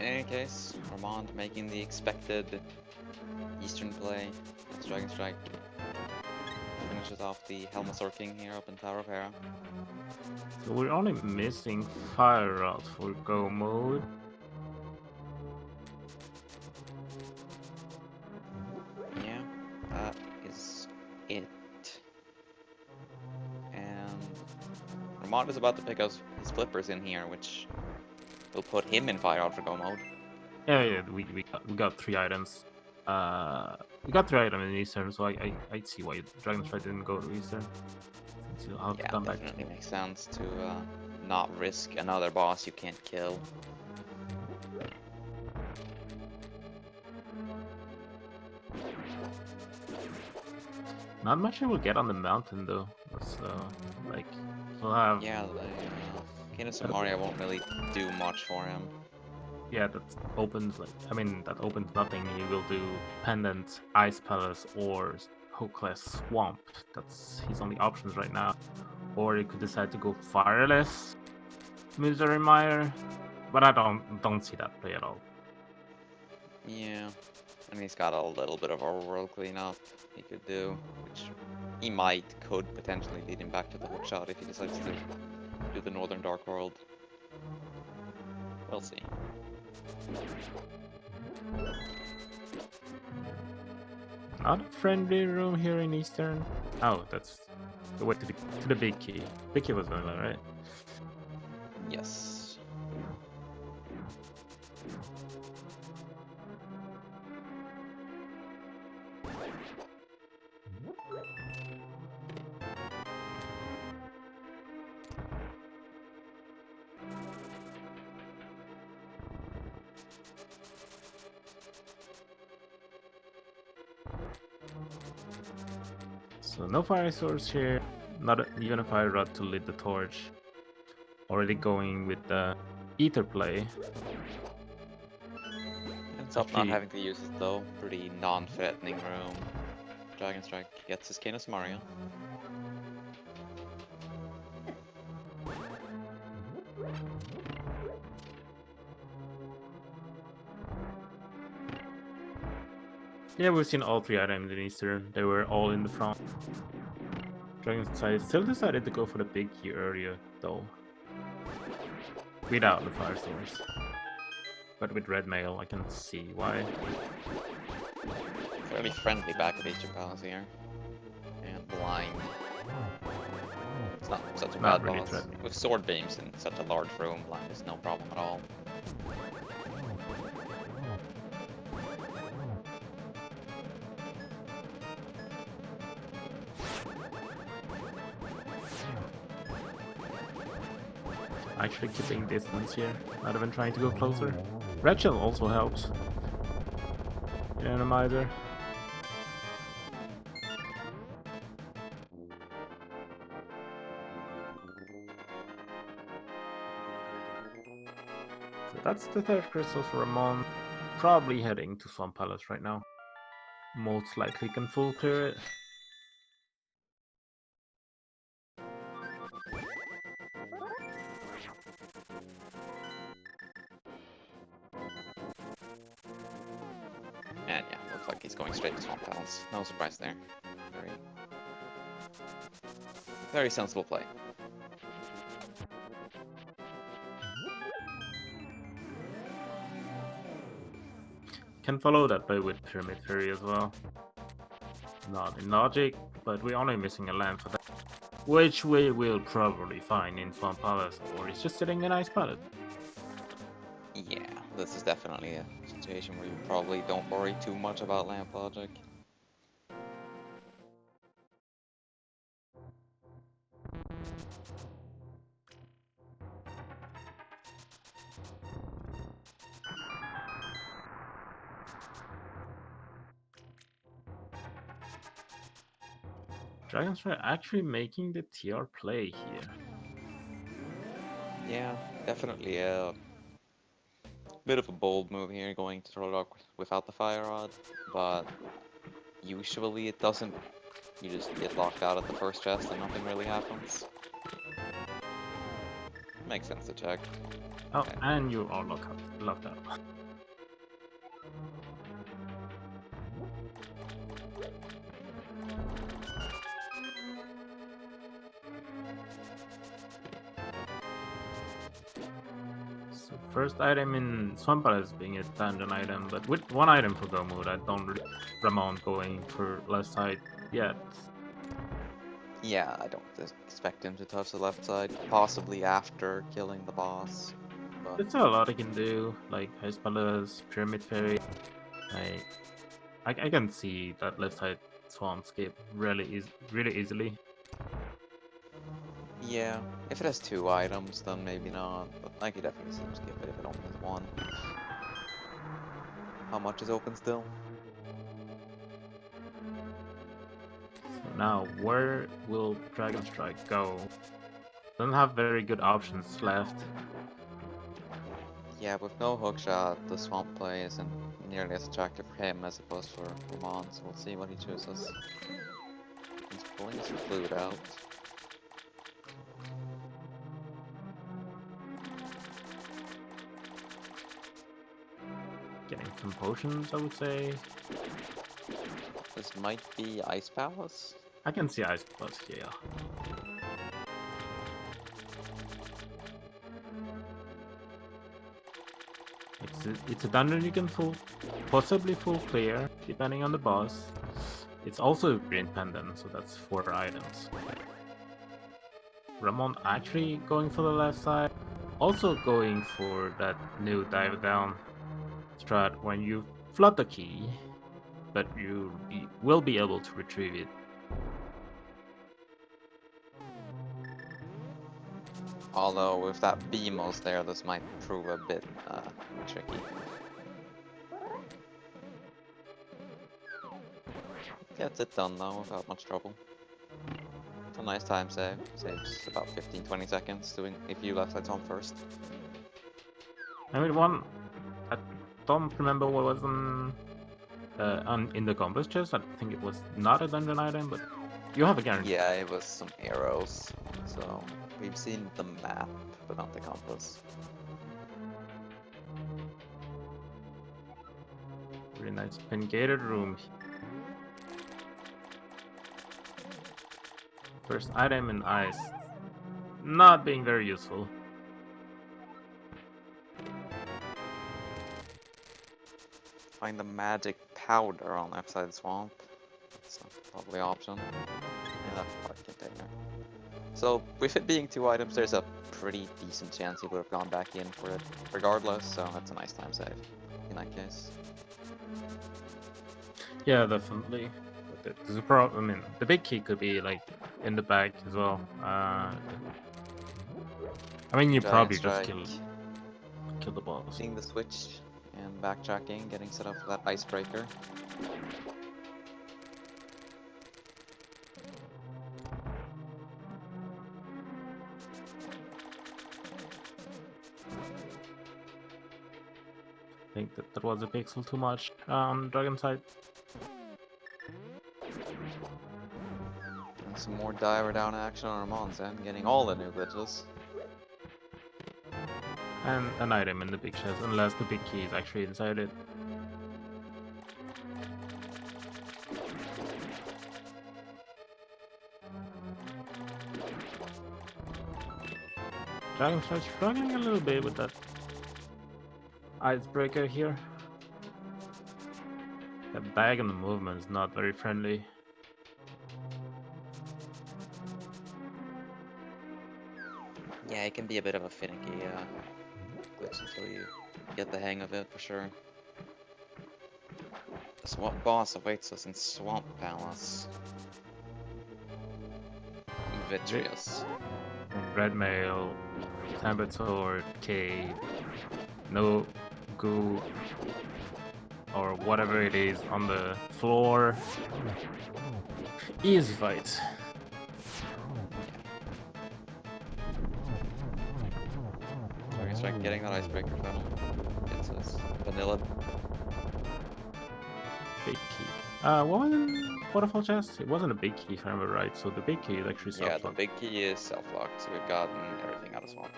In any case, Ramond making the expected Eastern play. That's Dragonstrike. Finishes off the Helmasaur King here up in Tower of Hera. So we're only missing Fire Rod for go mode. Yeah, that is it. And Ramond is about to pick up his flippers in here, which will put him in Fire Rod for go mode. Yeah, we got 3 items. We got 3 items in Eastern, so I see why Dragonstrike didn't go to Eastern. Since he'll have to Yeah, come back. definitely makes sense to not risk another boss you can't kill. Not much he will get on the mountain though. So like he'll have Yeah, Kingdoms of Mario won't really do much for him. yeah, that opens like that opens nothing. He will do Pendant, Ice Palace, or Hookless Swamp. That's his only options right now. Or he could decide to go Fireless Misery Mire, but I don't see that play at all. Yeah, and he's got a little bit of overworld cleanup he could do, which he could potentially lead him back to the hookshot if he decides to do the Northern Dark World. We'll see. Not a friendly room here in Eastern. Oh, that's the way to the big key. Big key was vanilla, right? Yes. So no fire source here, not even a fire rod to lead the torch. Already going with the ether play. Ends up not having to use it though. Pretty non-threatening room. Dragonstrike gets his Kingdoms of Mario. Yeah, we've seen all 3 items in Eastern. They were all in the front. Dragonstrike still decided to go for the big key earlier, though. Without the fire source. But with red mail, I can see why. Fairly friendly back at Eastern Palace here. And blind. It's not such a bad really boss. threatening. With sword beams in such a large room, blind is no problem at all. Actually keeping distance here, not even trying to go closer. Red shell also helps. Randomizer. So that's the 3rd crystal for Ramond. Probably heading to Swamp Palace right now. Most likely can full clear it. And yeah, looks like he's going straight to Swamp Palace. No surprise there. Very sensible play. Can follow that play with Pyramid Fury as well. Not in logic, but we're only missing a land for that. Which we will probably find in Swamp Palace, or it's just sitting in Ice Palace. Yeah, this is definitely a situation where you probably don't worry too much about lamp logic. Dragonstrike actually making the TR play here. Yeah, definitely a bit of a bold move here, going to throw it up without the fire rod, but usually it doesn't. You just get locked out at the first chest and nothing really happens. Makes sense to check. Oh, Okay. and you are locked out. So first item in Swamp Palace being a dungeon item, but with one item for Go Mode, I don't really Ramond going for left side yet. Yeah, I don't expect him to touch the left side, possibly after killing the boss. But There's still a lot I can do, like Ice Palace, Pyramid Fairy. I can see that left side swamp skip really easily. yeah, if it has 2 items, then maybe not. But I could definitely see him skip it if it only has 1. How much is open still? So now, where will Dragonstrike go? Doesn't have very good options left. Yeah, with no hookshot, the swamp play isn't nearly as attractive for him as it was for Ramond, so we'll see what he chooses. He's pulling his flute out. Getting some potions, I would say. This might be Ice Palace. I can see Ice Plus here. It's a dungeon you can possibly full clear, depending on the boss. It's also a green pendant, so that's 4 items. Ramon actually going for the left side, also going for that new dive down strat when you flood the key, but you will be able to retrieve it. Although with that BMOS there, this might prove a bit tricky. Gets it done though without much trouble. It's a nice time save. Saves about 15-20 seconds doing if you left side on first. I mean, one, I don't remember what was in the compass chest. I think it was not a dungeon item, but you have a guarantee. Yeah, it was some arrows. So we've seen the map, but not the compass. Really nice pin gated room. First item in ice. Not being very useful. Find the magic powder on left side swamp. That's probably option. And that part container. So with it being 2 items, there's a pretty decent chance he would have gone back in for it regardless, so that's a nice time save in that case. Yeah, definitely. But there's a problem. I mean, the big key could be like in the back as well. I mean, you probably just kill the boss. Seeing the switch and backtracking, getting set up for that icebreaker. I think that was a pixel too much on Dragon side. And some more diver down action on Ramon's end, getting all the new glitches. And an item in the big chest, unless the big key is actually inside it. Dragon starts struggling a little bit with that icebreaker here. That diagonal movement is not very friendly. Yeah, it can be a bit of a finicky glitch until you get the hang of it for sure. So what boss awaits us in Swamp Palace? Vitreous. Red mail, Tambit sword, cave, no goo, or whatever it is on the floor. Easy fight. Dragonstrike getting that icebreaker final. Gets us vanilla. Big key. What was in waterfall chest? It wasn't a big key if I remember right, so the big key is actually Yeah, self-locked. the big key is self-locked, so we've gotten everything out of Swamp.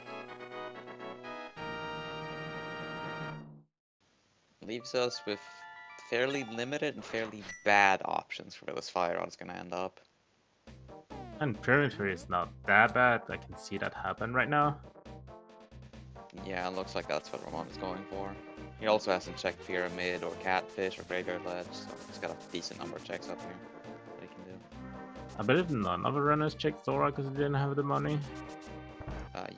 Leaves us with fairly limited and fairly bad options for where this fire rod is going to end up. And perimetry is not that bad. I can see that happen right now. Yeah, it looks like that's what Ramond is going for. He also hasn't checked Pyramid or Catfish or Graveyard Ledge, so he's got a decent number of checks up here that he can do. I believe none of the runners checked Zora because they didn't have the money.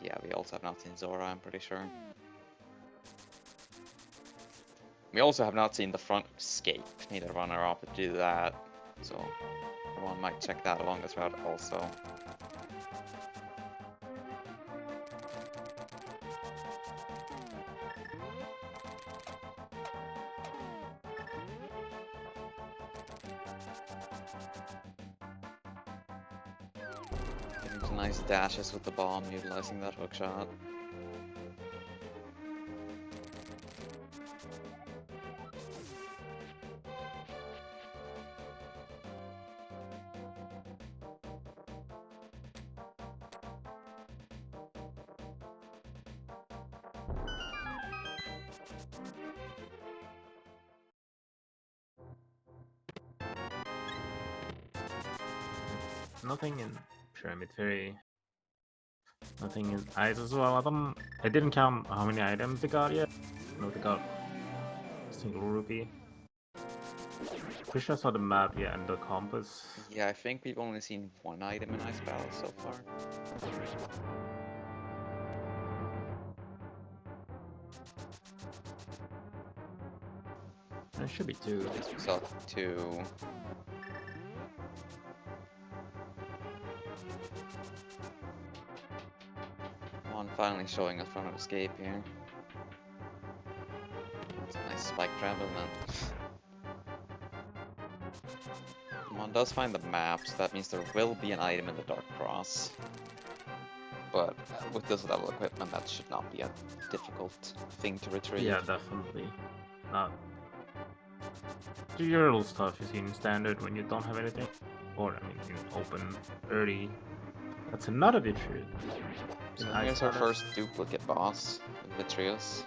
Yeah, we also have not seen Zora, I'm pretty sure. We also have not seen the front escape. Neither runner opted to do that, so one might check that along this route also. Getting some nice dashes with the bomb, utilizing that hook shot. Nothing in Pyramid Fairy. Nothing in Ice as well. I didn't count how many items they got yet. No, they got a single rupee. Pretty sure I saw the map, yeah, and the compass. Yeah, I think we've only seen one item in Ice Battle so far. There should be two. At least we saw two. One finally showing us front of escape here. That's a nice spike trap, isn't it? One does find the maps, that means there will be an item in the Dark Cross. But with this level of equipment, that should not be a difficult thing to retrieve. Yeah, definitely. Not. Do your little stuff you see in standard when you don't have anything. Or, I mean, in open, early. That's another Vitreous. So here's our first duplicate boss, Vitreous.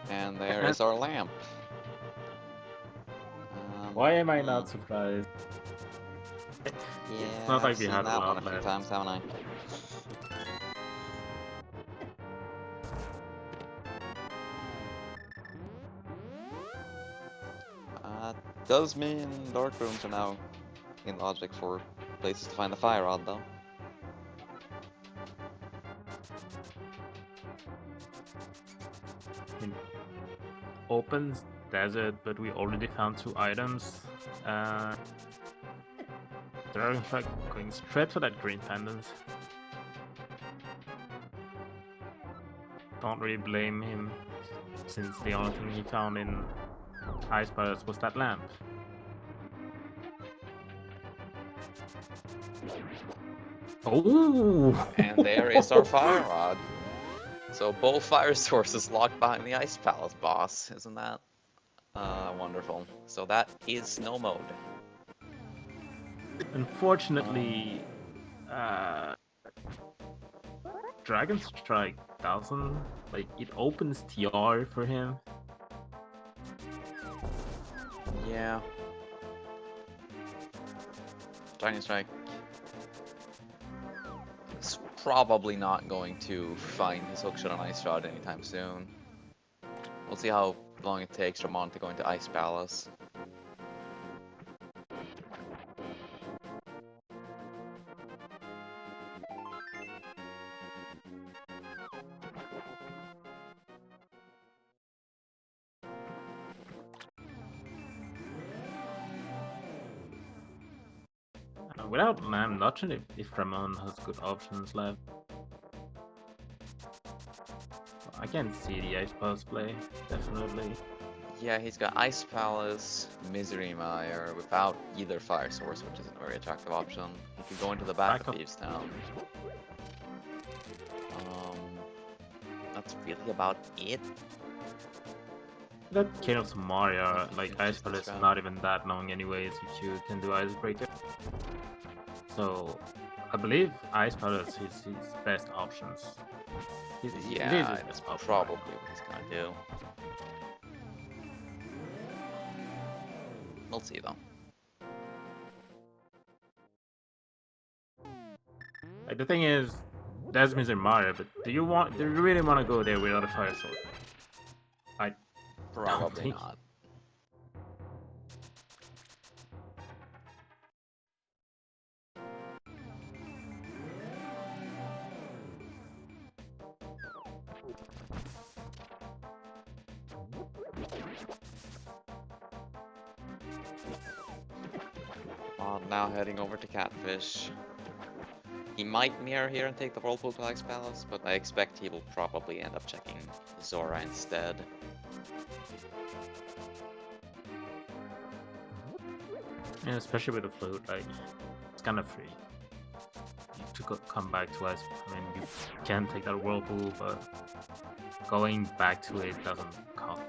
And there is our lamp. Why am I not surprised? Yeah, It's not like we had a that lot one a few left. times, haven't I? Does mean dark rooms are now in logic for places to find the fire rod, though. In open desert, but we already found two items. Dragonstrike going straight for that green pendant. Don't really blame him, since the only thing he found in Ice Palace was that lamp. Oh! And there is our fire rod. So both fire sources locked behind the Ice Palace boss. Isn't that wonderful? So that is snow mode. Unfortunately, Dragonstrike doesn't, like, it opens TR for him. Yeah. Dragonstrike probably not going to find his hookshot on Ice Shot anytime soon. We'll see how long it takes Ramond to go into Ice Palace. Without I'm not sure if Ramond has good options left. I can see the Ice Palace play, definitely. Yeah, he's got Ice Palace, Misery Mire, without either Fire Source, which isn't a very attractive option. He could go into the back of Thieves Town. That's really about it. That Chaos Mario, like Ice Palace, is not even that long anyways, if you can do Icebreaker. So, I believe Ice Palace is his best options. Yeah, that's probably what he's gonna do. We'll see though. Like, the thing is, that's Mr. Mario, but do you really want to go there without a Fire Sword? Probably not. Now heading over to Catfish. He might mirror here and take the Whirlpool to Ice Palace, but I expect he will probably end up checking Zora instead. Yeah, especially with the float, like, it's kind of free. To come back to us, I mean, you can take that Whirlpool, but going back to it doesn't count.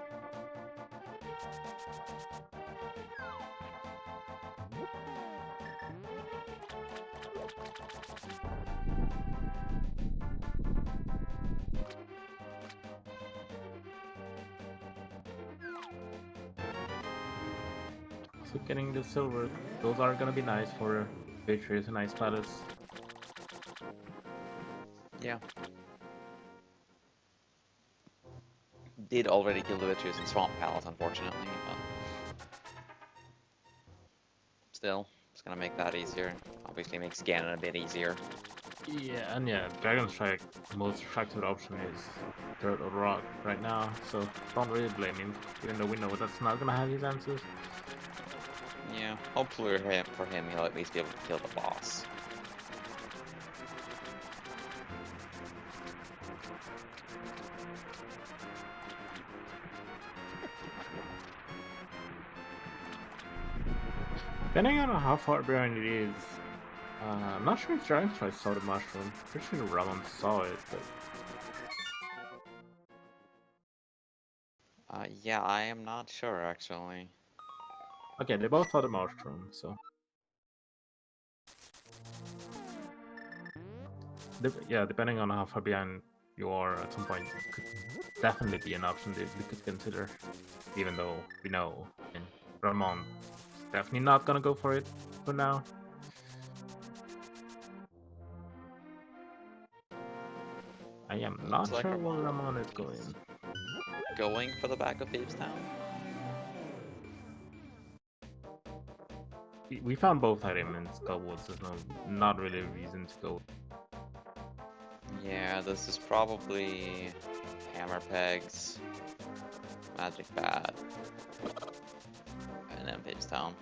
So getting the silver, those are gonna be nice for Beatrice and Ice Palace. Yeah. Did already kill the Beatrice in Swamp Palace, unfortunately, but still, it's gonna make that easier. Obviously makes Ganon a bit easier. Yeah, and yeah, Dragonstrike, most attractive option is Dirt or Rock right now, so don't really blame him, even though we know that's not gonna have his answers. Yeah, hopefully for him, he'll at least be able to kill the boss. Depending on how far behind it is, I'm not sure if Dragonstrike saw the mushroom. Pretty sure Ramond saw it, but... Yeah, I am not sure, actually. Okay, they both saw the mushroom, so... Yeah, depending on how far behind you are at some point, it could definitely be an option that we could consider. Even though we know, and Ramond is definitely not gonna go for it for now. I am not sure where Ramond is going. Going for the back of Thieves Town? We found both items in Skullwoods, there's not really a reason to go. Yeah, this is probably Hammer Pegs, Magic Bat, and then Thieves Town.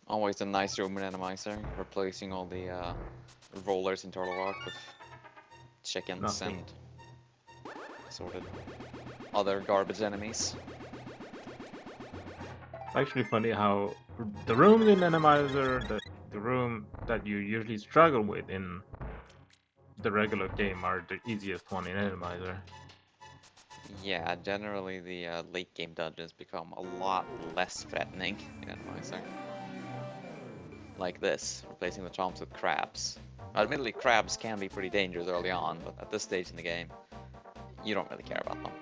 Always a nice room in Randomizer, replacing all the rollers in Turtle Rock with chickens and sorted. other garbage enemies. It's actually funny how the rooms in Randomizer, the room that you usually struggle with in the regular game, are the easiest one in Randomizer. Yeah, generally the late game dungeons become a lot less threatening in Randomizer. Like this, replacing the chomps with crabs. Admittedly, crabs can be pretty dangerous early on, but at this stage in the game, you don't really care about them.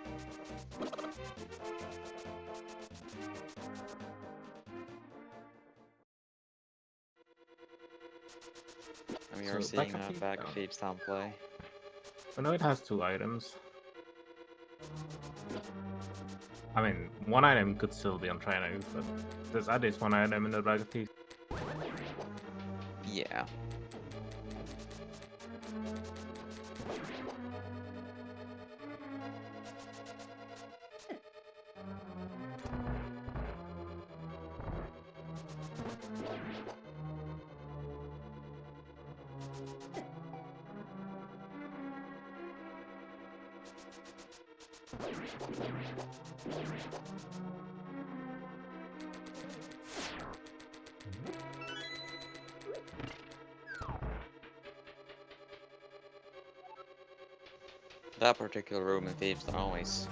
And we are So, seeing back back down. Thieves Town play. I know it has 2 items. I mean, 1 item could still be on Trinex, but there's at least 1 item in the Bag of Thieves. Yeah. That particular room in Thieves Town always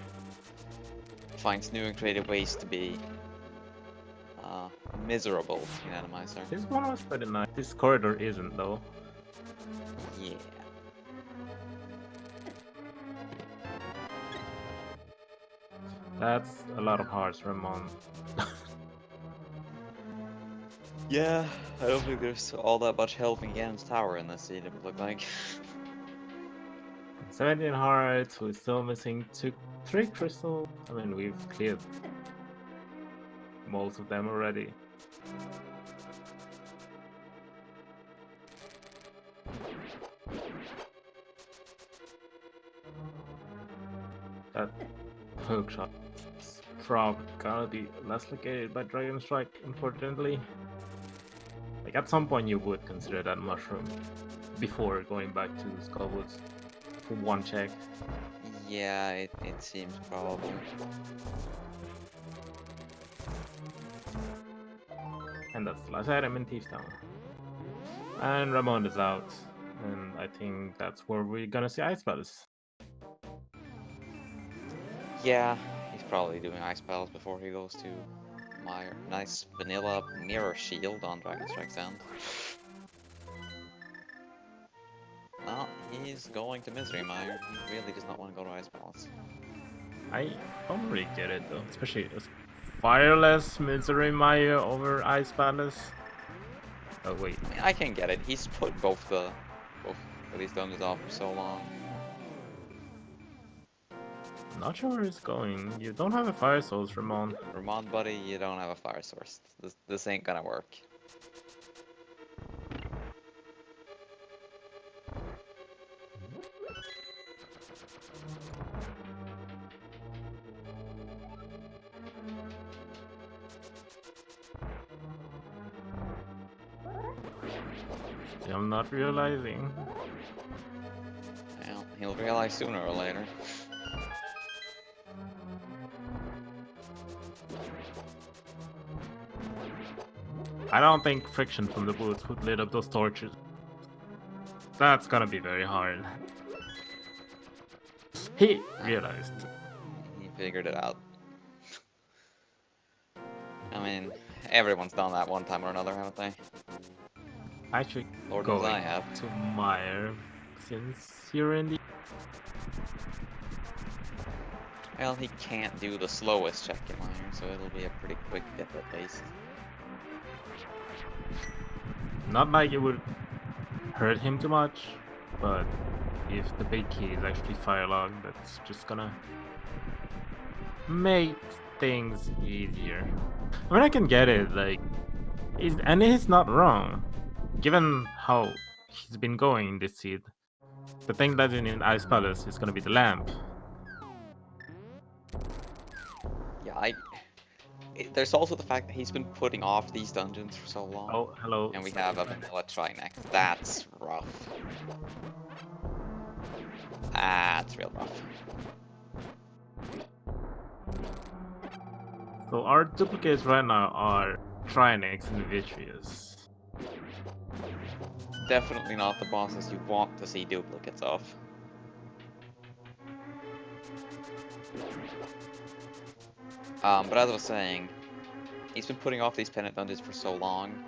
finds new and creative ways to be miserable in Randomizer. This one was pretty nice. This corridor isn't, though. Yeah. That's a lot of hearts, Ramond. Yeah, I don't think there's all that much health in Ganon's tower in this scene, it would look like. 17 hearts, we're still missing 3 crystals. I mean, we've cleared most of them already. That hook shot is probably gonna be less located by Dragonstrike, unfortunately. Like, at some point you would consider that mushroom before going back to Skullwoods for 1 check. Yeah, it seems probable. And that's the last item in Thieves Town. And Ramond is out. And I think that's where we're gonna see Ice Palace. Yeah, he's probably doing ice battles before he goes to my nice vanilla mirror shield on Dragonstrike's end. No, he's going to Misery Mire. He really does not want to go to Ice Palace. I don't really get it though, especially a fireless Misery Mire over Ice Palace. Oh wait, I mean, I can get it. He's put both of these dungeons off for so long. not sure where it's going. You don't have a fire source, Ramond. Ramond, buddy, you don't have a fire source. This ain't gonna work. Still not realizing. Well, he'll realize sooner or later. I don't think friction from the boots would lit up those torches. That's gonna be very hard. He realized. He figured it out. I mean, everyone's done that one time or another, haven't they? Actually, Lord knows going I have. to Mire since you're in the. Well, he can't do the slowest check in Mire, so it'll be a pretty quick dip at least. Not like it would hurt him too much, but if the big key is actually firelog, that's just gonna make things easier. I mean, I can get it, like, and he's not wrong. Given how he's been going this seed, the thing that's in Ice Palace is gonna be the lamp. Yeah, there's also the fact that he's been putting off these dungeons for so long. Oh, hello. And we have a vanilla Trinex. That's rough. That's real rough. So our duplicates right now are Trinix and Vitreous. Definitely not the bosses you want to see duplicates of. But as I was saying, he's been putting off these pennant dungeons for so long.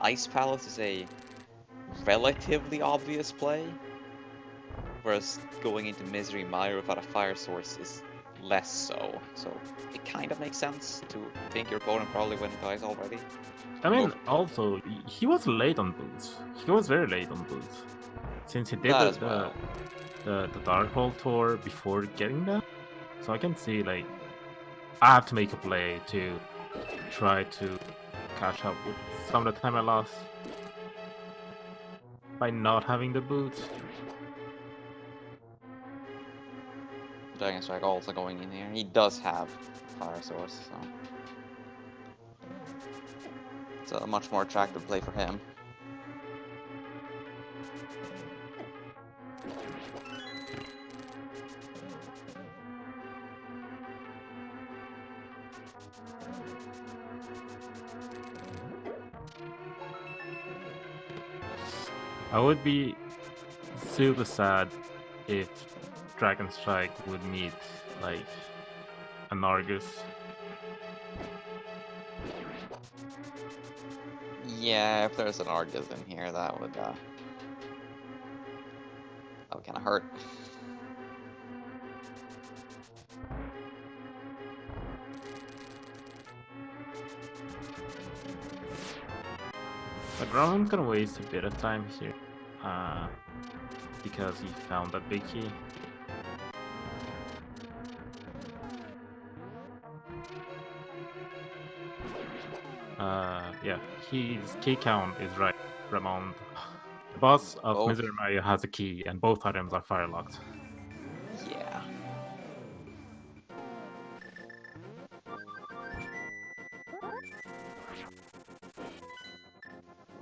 Ice Palace is a relatively obvious play, whereas going into Misery Mire without a fire source is less so. So it kind of makes sense to think your opponent probably went into ice already. I mean, also, he was late on boots. He was very late on boots. Since he did That as well. the Dark Hole tour before getting that. So I can see, like, I have to make a play to try to catch up with some of the time I lost by not having the boots. Dragonstrike also going in here. He does have fire source, so it's a much more attractive play for him. I would be super sad if Dragonstrike would meet, like, an Argus. Yeah, if there's an Argus in here, that would kind of hurt. But Ramond's gonna waste a bit of time here, because he found that big key. Yeah, his key count is right, Ramond. The boss of Misery Mire has a key, and both items are fire locked. Yeah.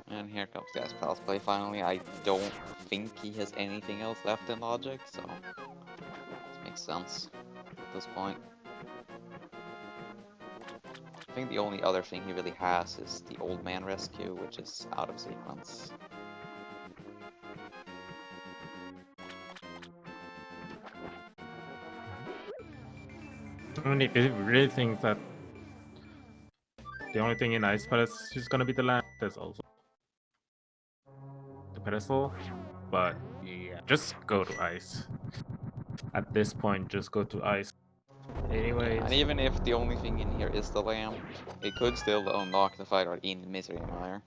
And here comes the Ice Palace play finally. I don't think he has anything else left in Logic, so this makes sense at this point. I think the only other thing he really has is the Old Man Rescue, which is out of sequence. I mean, if you really think that the only thing in Ice Palace is gonna be the land, there's also the pedestal. But yeah, just go to Ice. At this point, just go to Ice. Anyways. And even if the only thing in here is the lamp, it could still unlock the fight art in Misery Mire.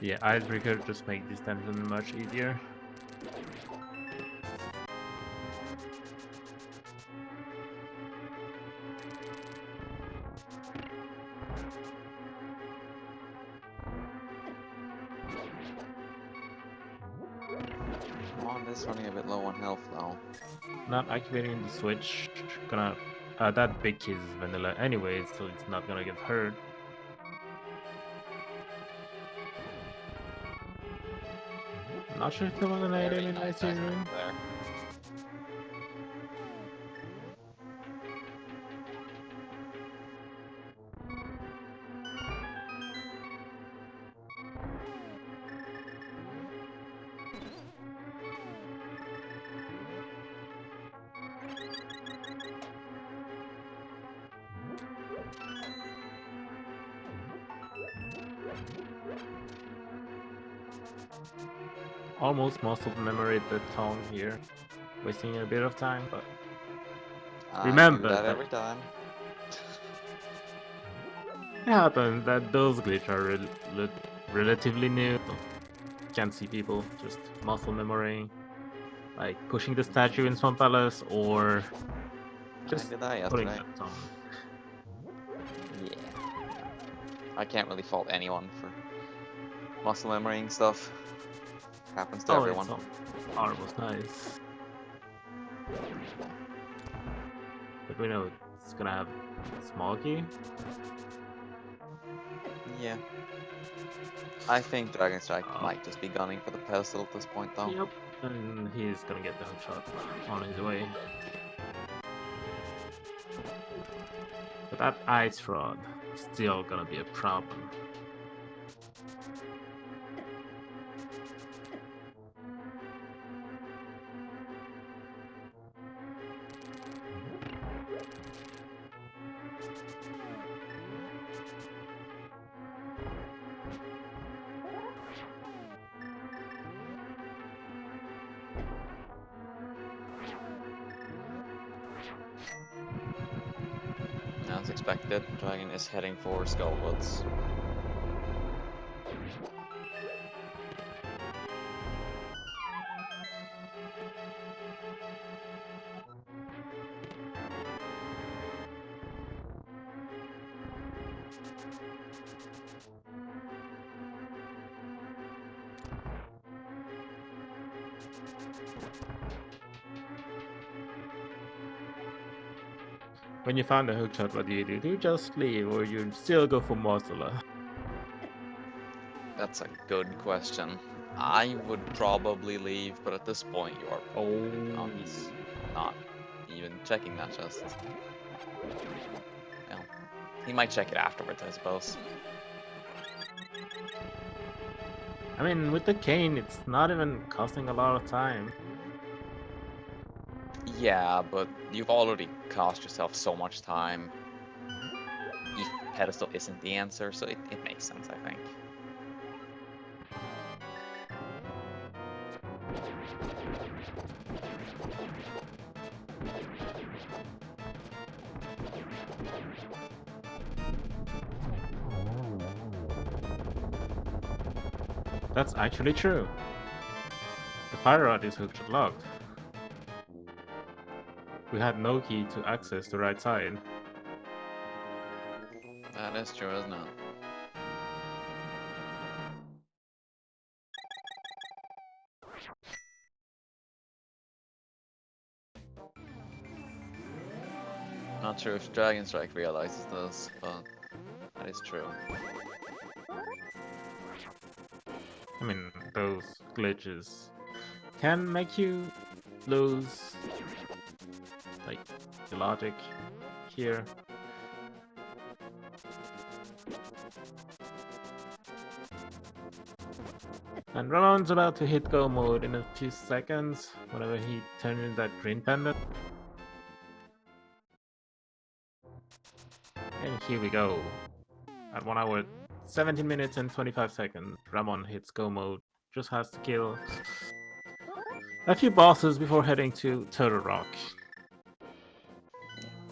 Yeah, Icebreaker just make this dungeon much easier. Ramond is running a bit low on health though. Not activating the switch, gonna that big key is vanilla anyway, so it's not gonna get hurt. Not sure if there was an item in Icy Room. There. Almost muscle memory the tongue here, wasting a bit of time, but remember that every time. It happens that those glitches are relatively new. Can't see people, just muscle memory, like pushing the statue in Swamp Palace or just putting that tongue. Yeah. I can't really fault anyone for muscle memorying stuff. Happens to Oh, everyone. it's all almost nice. But we know it's gonna have small key. Yeah. I think Dragonstrike might just be gunning for the pedestal at this point, though. Yep. And he's gonna get the hook shot on his way. But that ice rod is still gonna be a problem. As expected, Dragon is heading for Skullwoods. When you find a hook shot, what do you do? Do you just leave or you still go for Morsula? That's a good question. I would probably leave, but at this point you are he's not even checking that chest. Well, he might check it afterwards, I suppose. I mean, with the cane, it's not even costing a lot of time. Yeah, but you've already cost yourself so much time. If pedestal isn't the answer, so it makes sense, I think. That's actually true. The fire rod is hook shot locked. We had no key to access the right side. That is true, isn't it? Not sure if Dragonstrike realizes this, but that is true. I mean, those glitches can make you lose, like, the logic here. And Ramond's about to hit go mode in a few seconds, whenever he turns in that green pendant. And here we go. At 1 hour, 17 minutes and 25 seconds, Ramond hits go mode. Just has to kill a few bosses before heading to Turtle Rock.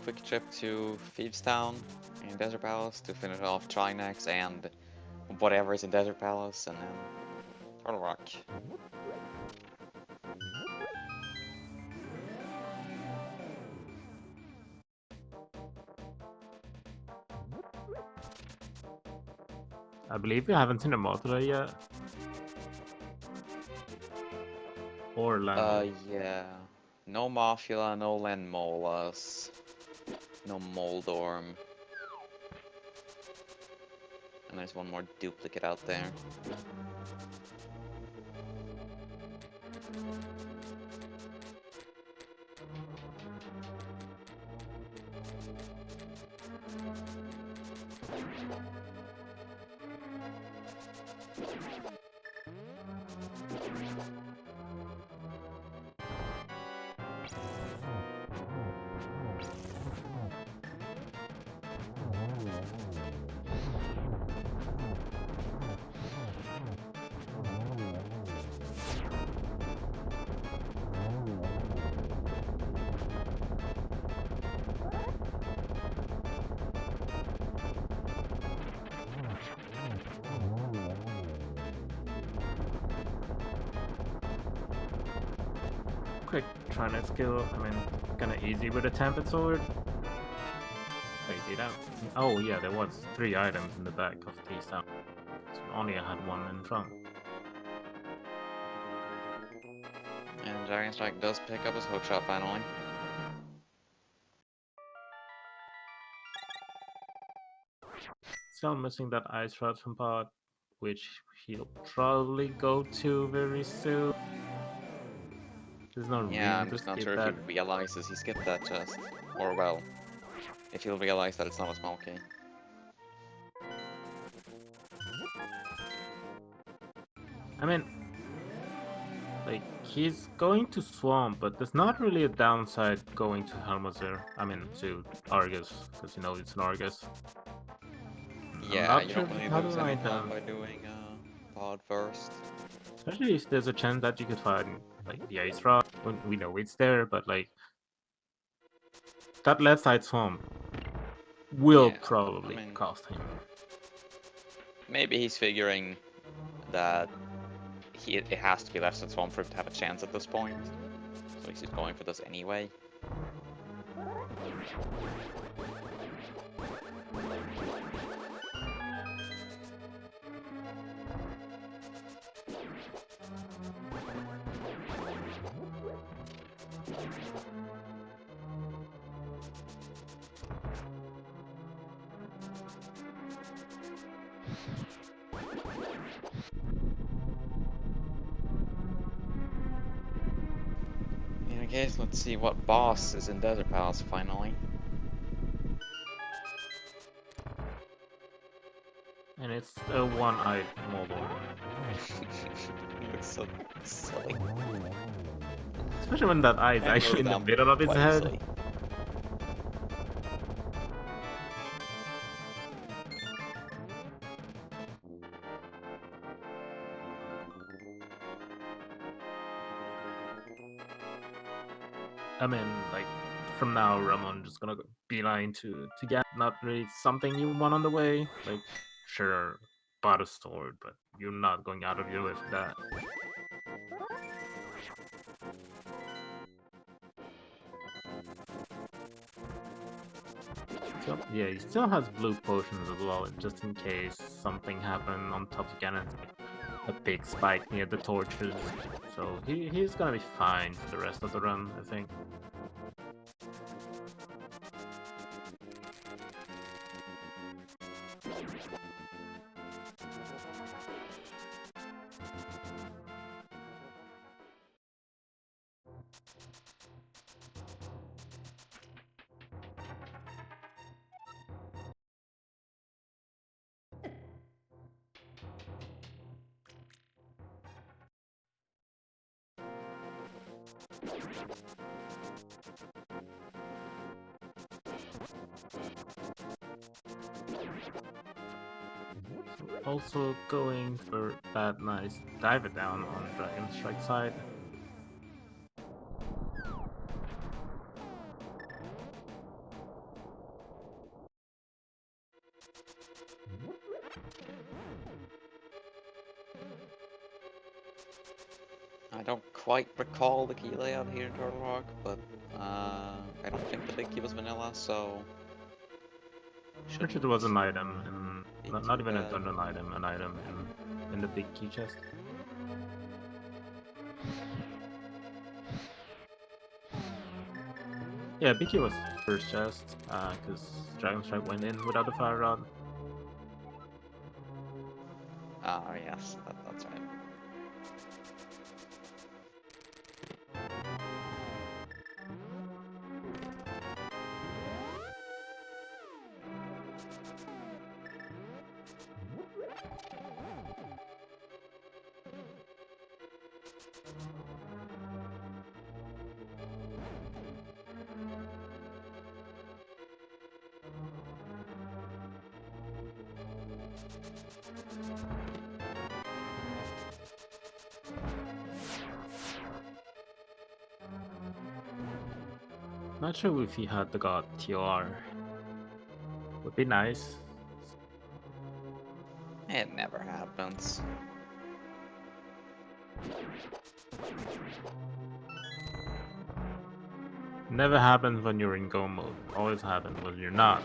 Quick trip to Thieves Town in Desert Palace to finish off Trinex and whatever is in Desert Palace, and then Turtle Rock. I believe we haven't seen a Mothra yet. Or Land. Yeah. No Mothula, no Lenmolas, no Moldorm. And there's one more duplicate out there. Quick Trinet skill, I mean, kinda easy with a Tempered Sword. Wait, did I? Oh yeah, there was 3 items in the back of the sound. So only I had one in front. And Dragonstrike does pick up his hookshot finally. Still missing that ice rod from pot, which he'll probably go to very soon. There's no Yeah, reason I'm to just not skip sure if that. he realizes he skipped that chest. Or, well, if he'll realize that it's not a small key. I mean, like, he's going to Swamp, but there's not really a downside going to Helmazer. I mean, to Argus, because you know it's an Argus. I'm Yeah, not you sure don't really how to lose any write time down. by doing pod first. Especially if there's a chance that you could find, like, the Ice Rod. We know it's there, but, like, that left side Swamp will Yeah, probably I mean, cost him. maybe he's figuring that it has to be left side swamp for him to have a chance at this point. So he's just going for this anyway. In any case, let's see what boss is in Desert Palace finally. And it's a one-eyed Moldor. Looks so silly. Especially when that eye is And actually goes in the down middle of his quite head. easily. I mean, like, from now, Ramond just gonna go beeline to get not really something you want on the way. Like, sure, bought a sword, but you're not going out of your way for that. So, yeah, he still has blue potions as well, just in case something happened on top of Ganon's, like a big spike near the torches. So he's gonna be fine for the rest of the run, I think. Also going for that nice dive it down on Dragonstrike side. I don't quite recall the key layout here in Turtle Rock, but I don't think the big key was vanilla, so Which it was an item, and be not too even a bad. dungeon item, an item in the big key chest. Yeah, big key was first chest, because Dragonstrike went in without the fire rod. Ah, yes, that's right. Not sure if he had the god TOR. Would be nice. It never happens. Never happens when you're in go mode. Always happens when you're not.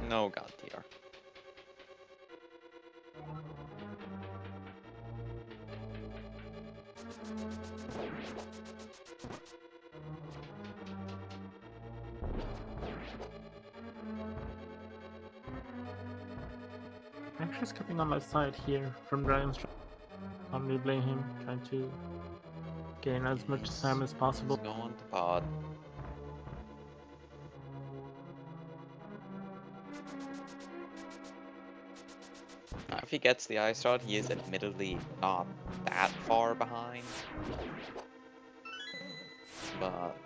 No god tier. I'm just coming on my side here from Dragonstrike. Can't really blame him, trying to gain as much time as possible. He's going to pod. If he gets the ice rod, he is admittedly not that far behind. But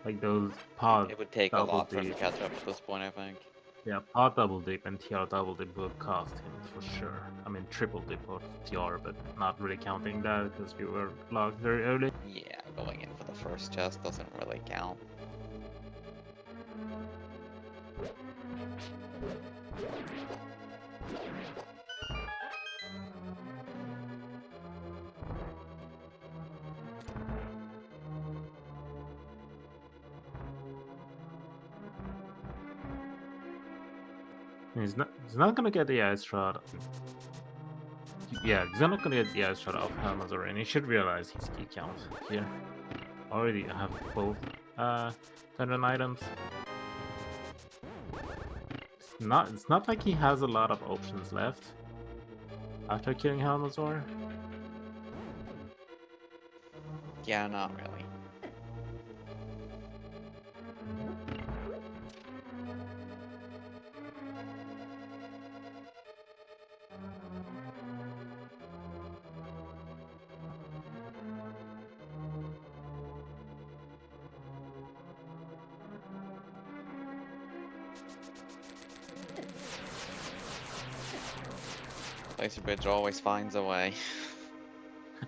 Like those pod it would take a double lot for him to dip. catch up at this point, I think. Yeah, pod double dip and TR double dip will cost him for sure. I mean triple dip or TR, but not really counting that because we were locked very early. Yeah, going in for the first chest doesn't really count. He's not gonna get the ice shot. Yeah, he's not gonna get the ice shot off Ramond, and he should realize his key count here. Already have both dungeon items. It's not like he has a lot of options left after killing Helmazor. Yeah, not really. Laser Bridge always finds a way.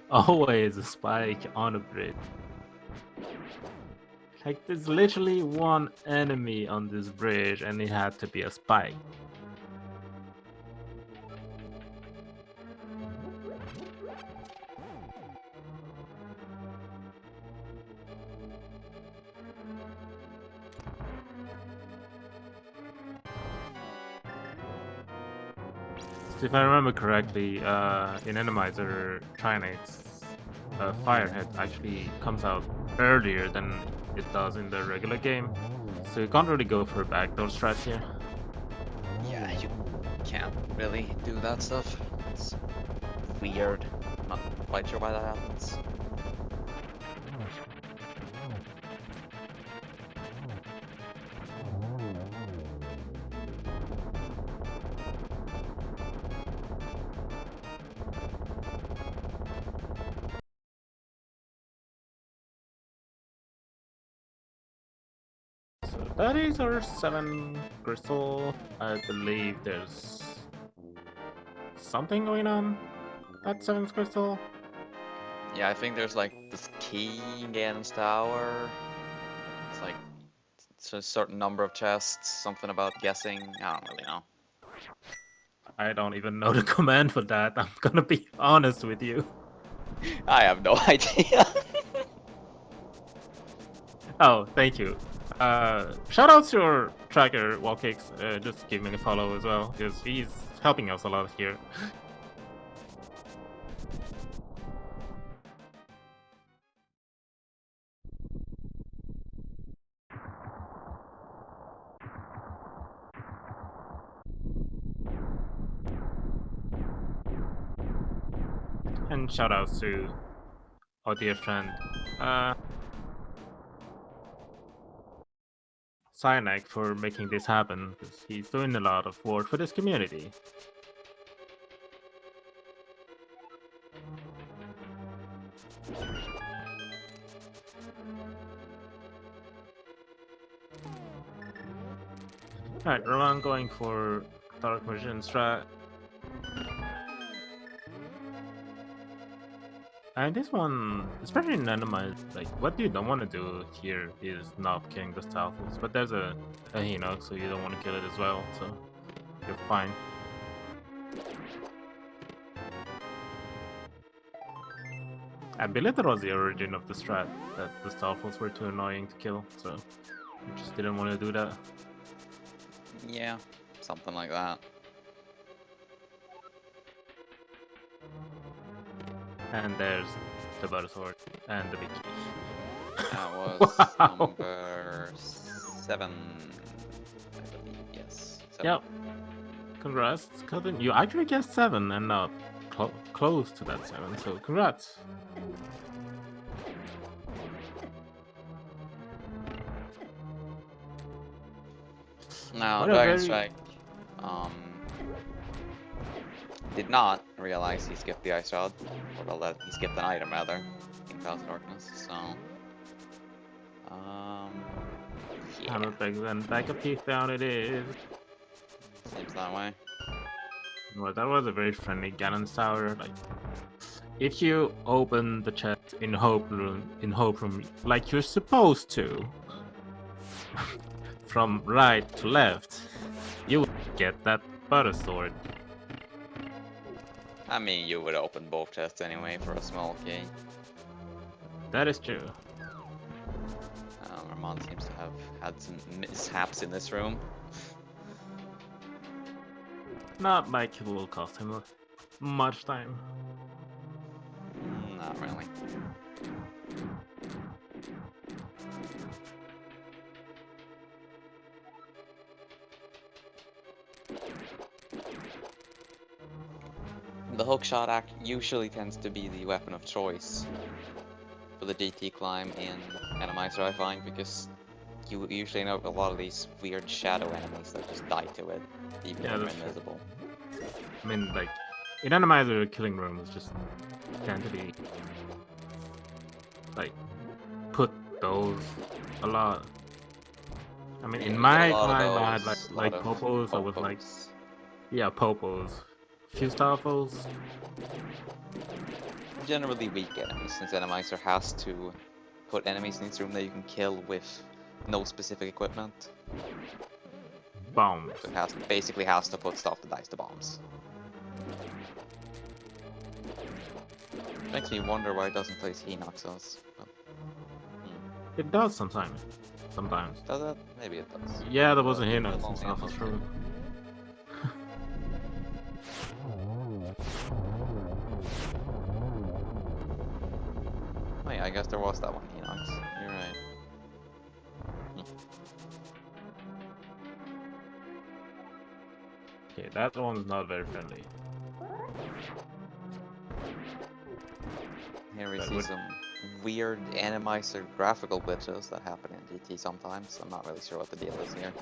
Always a spike on a bridge. Like there's literally one enemy on this bridge and it had to be a spike. So if I remember correctly, in Randomizer, Trinate's Firehead actually comes out earlier than it does in the regular game. So you can't really go for a backdoor strat here. Yeah, you can't really do that stuff. It's weird. Not quite sure why that happens. So that is our 7 crystal. I believe there's something going on at 7th crystal. Yeah, I think there's like this key in Ganon's tower. It's like it's a certain number of chests, something about guessing. I don't really know. I don't even know the command for that, I'm gonna be honest with you. I have no idea. Oh, thank you. Shout out to your tracker, Wallkicks, just give me a follow as well, because he's helping us a lot here. And shout outs to our dear friend, Cyanek for making this happen, because he's doing a lot of work for this community. Alright, Ramond going for Dark Magician strat. And this one, especially in Randomizer, like what you don't want to do here is not killing the Stalfos, but there's a Hinox, so you don't want to kill it as well, so you're fine. I believe that was the origin of the strat, that the Stalfos were too annoying to kill, so we just didn't want to do that. Yeah, something like that. And there's the butter sword and the big key. That was Wow. number 7, I believe. Yes, 7. Yep. Congrats, Cousin. You actually guessed 7 and not close to that 7, so congrats. Now, What a very... Dragonstrike did not realize he skipped the ice rod, or that he skipped an item rather, in Cloud of Darkness. So, yeah, Hammer back then. Back of teeth down it is. seems that way. Well, that was a very friendly Ganon Tower. Like, if you open the chest in Hope Room, like you're supposed to, from right to left, you would get that butter sword. I mean, you would open both chests anyway for a small key. That is true. Ramond seems to have had some mishaps in this room. Not like it will cost him much time. Not really. The hookshot usually tends to be the weapon of choice for the DT climb in Randomizer, I find, because you usually know a lot of these weird shadow enemies that just die to it, even Yeah, when they're that's true. invisible. I mean, like, in Randomizer, killing rooms just tend to be, like, put those a lot. I mean, Yeah, in you my get a lot climb, of I had, those, like Popos, I was like, yeah, Popos. Few Starfals. generally weak enemies, since Randomizer has to put enemies in this room that you can kill with no specific equipment. Bombs. So it basically has to put stuff that dies to bombs. Makes me wonder why it doesn't place Hinoxes. It does sometimes. Sometimes. Does it? Maybe it does. Yeah, there was a Leave it Hinox in alone, Starfall's Ramond. room. Oh yeah, I guess there was that one Hinox. You're right. Okay, that one's not very friendly. Here we That see would- some weird Randomizer graphical glitches that happen in GT sometimes. I'm not really sure what the deal is here.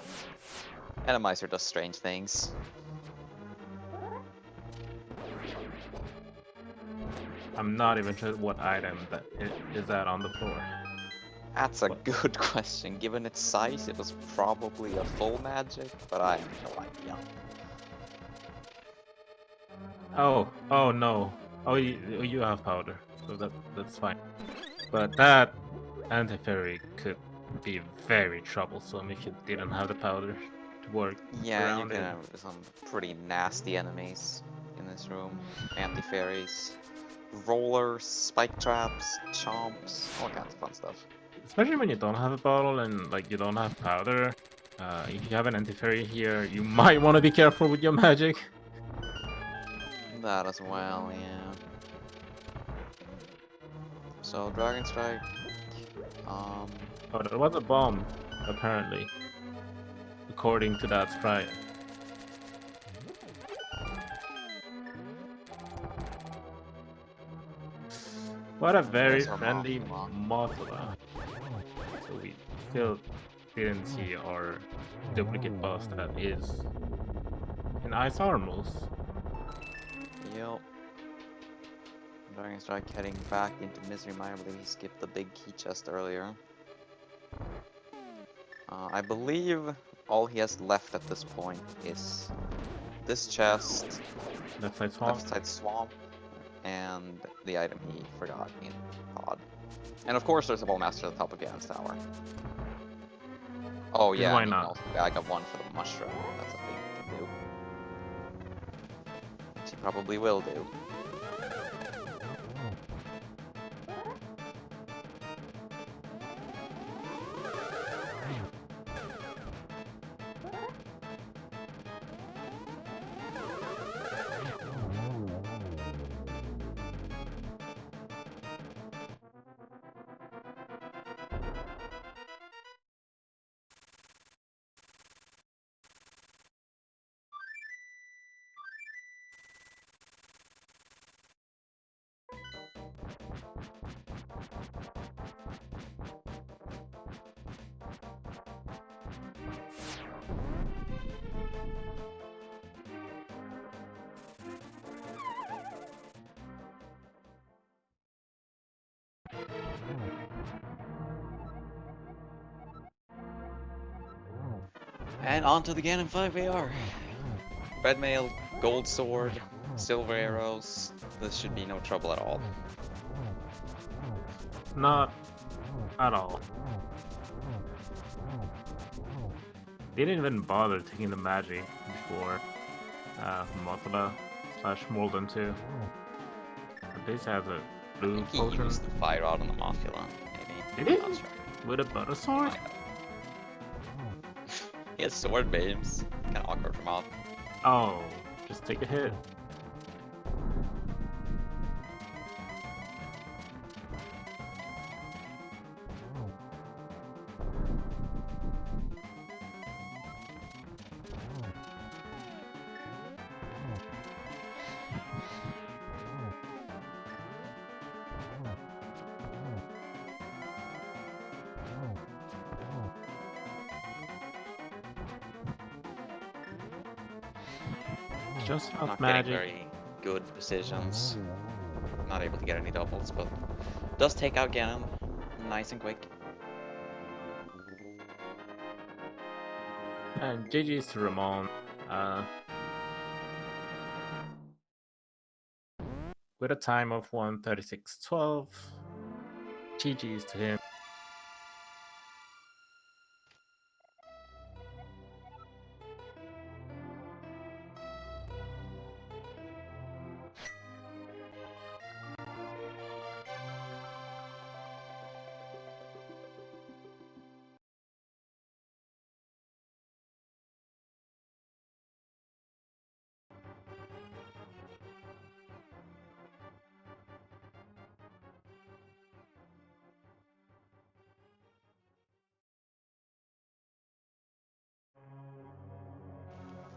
Randomizer does strange things. I'm not even sure what item that is that on the floor. That's a good question. Given its size, it was probably a full magic, but I have no idea. Oh no. Oh, you have powder, so that's fine. But that anti-fairy could be very troublesome if you didn't have the powder to work Yeah, you around can it. have some pretty nasty enemies in this room. Anti-fairies, rollers, spike traps, chomps, all kinds of fun stuff. Especially when you don't have a bottle and like you don't have powder. If you have an anti-fairy here, you might want to be careful with your magic. That as well, yeah. So Dragonstrike, Oh, there was a bomb, apparently, according to that sprite. What a very Yes, or friendly Mothra. Mothra. So we still didn't see our duplicate boss that is in Ice Armors. Yep. Dragonstrike heading back into Misery Mine. I believe he skipped the big key chest earlier. I believe all he has left at this point is this chest, Left side swamp. left side swamp, and the item he forgot in pod. And of course there's a Bowmaster at the top of Ganon's tower. Oh yeah, Why and you can not? also bag up one for the mushroom. That's a thing you can do. Which he probably will do. And on to the Ganon 5 we are. Red mail, gold sword, silver arrows. This should be no trouble at all. Not at all. They didn't even bother taking the magic before Mothra / Molden 2. But this has a I blue think he potion. used the fire rod on the Mothula, maybe. Did I'm he? not sure. With a butter sword? He has sword beams. Kinda awkward for Moth. Oh, just take a hit. Just enough Not magic. getting very good decisions. Not able to get any doubles, but does take out Ganon nice and quick. And GG's to Ramond. With a time of 1:36.12. GG's to him.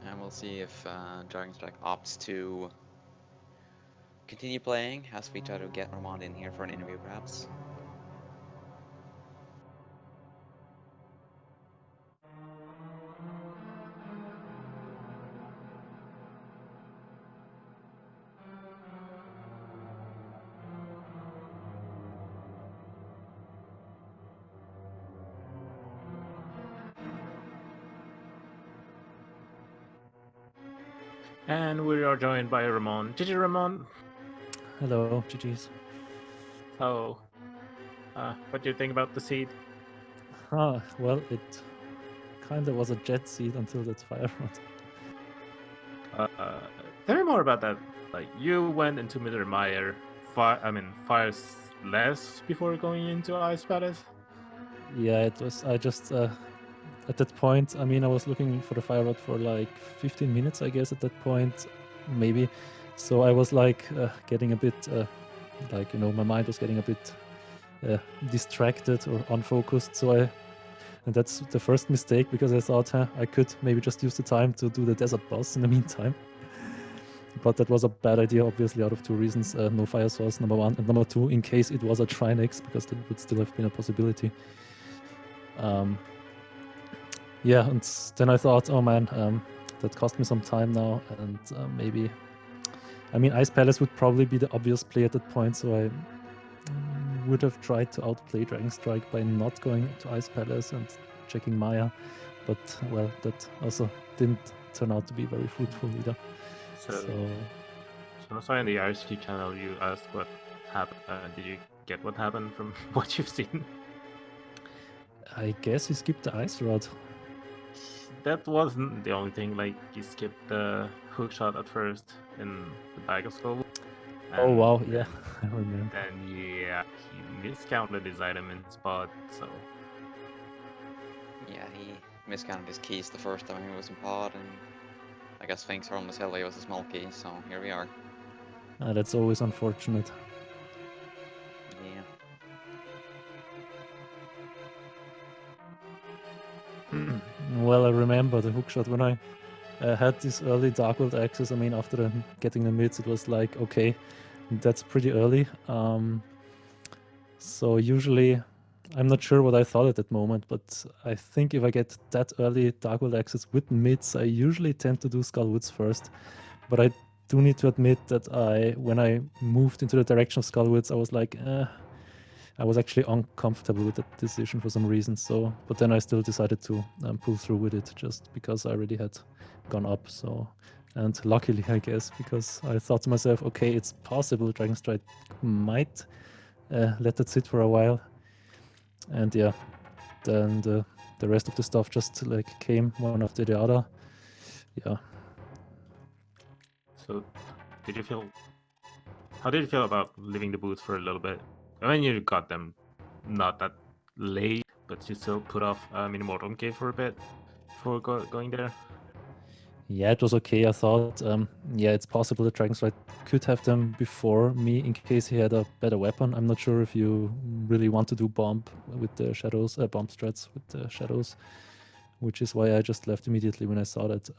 And we'll see if Dragonstrike opts to continue playing as we try to get Ramond in here for an interview, perhaps. And we are joined by Ramond. GG Ramond. Hello, GG's. So, what do you think about the seed? Well, it kind of was a jet seed until that fire rod. Tell me more about that. Like, you went into Mittermeier, fires less before going into Ice Palace? Yeah, it was. I just at that point. I mean, I was looking for the fire rod for like 15 minutes, I guess. At that point, maybe. So I was like getting a bit, like my mind was getting a bit distracted or unfocused. And that's the first mistake because I thought I could maybe just use the time to do the desert boss in the meantime. But that was a bad idea, obviously, out of two reasons. No fire source, number one. And number two, in case it was a Trinex, because that would still have been a possibility. Yeah, and then I thought, oh man, that cost me some time now. And maybe... I mean, Ice Palace would probably be the obvious play at that point, so I would have tried to outplay Dragonstrike by not going to Ice Palace and checking Maya. But, well, that also didn't turn out to be very fruitful either. So I saw in the IRC channel you asked what happened. Did you get what happened from what you've seen? I guess he skipped the ice rod. That wasn't the only thing. Like, he skipped the hook shot at first in the bag of skull. Oh wow, yeah, I remember. And yeah, he miscounted his item in spot, so... Yeah, he miscounted his keys the first time he was in pod, and I guess thinks Horn Zelda was a small key, so here we are. That's always unfortunate. Yeah. Well, I remember the hookshot when I had this early Dark World access. I mean, after getting the mids, it was like, okay, that's pretty early. So usually, I'm not sure what I thought at that moment, but I think if I get that early Dark World access with mids, I usually tend to do Skullwoods first. But I do need to admit that when I moved into the direction of Skullwoods, I was like, I was actually uncomfortable with that decision for some reason. So, but then I still decided to pull through with it just because I already had gone up. So, and luckily, I guess, because I thought to myself, okay, it's possible Dragonstrike might let that sit for a while. And yeah, then the rest of the stuff just like came one after the other. Yeah. So, did you feel? How did you feel about leaving the booth for a little bit? I mean, you got them not that late, but you still put off Minimortum Cave for a bit before going there. Yeah, it was okay. I thought, yeah, it's possible that Dragonstrike could have them before me in case he had a better weapon. I'm not sure if you really want to do bomb with the shadows, bomb strats with the shadows, which is why I just left immediately when I saw that.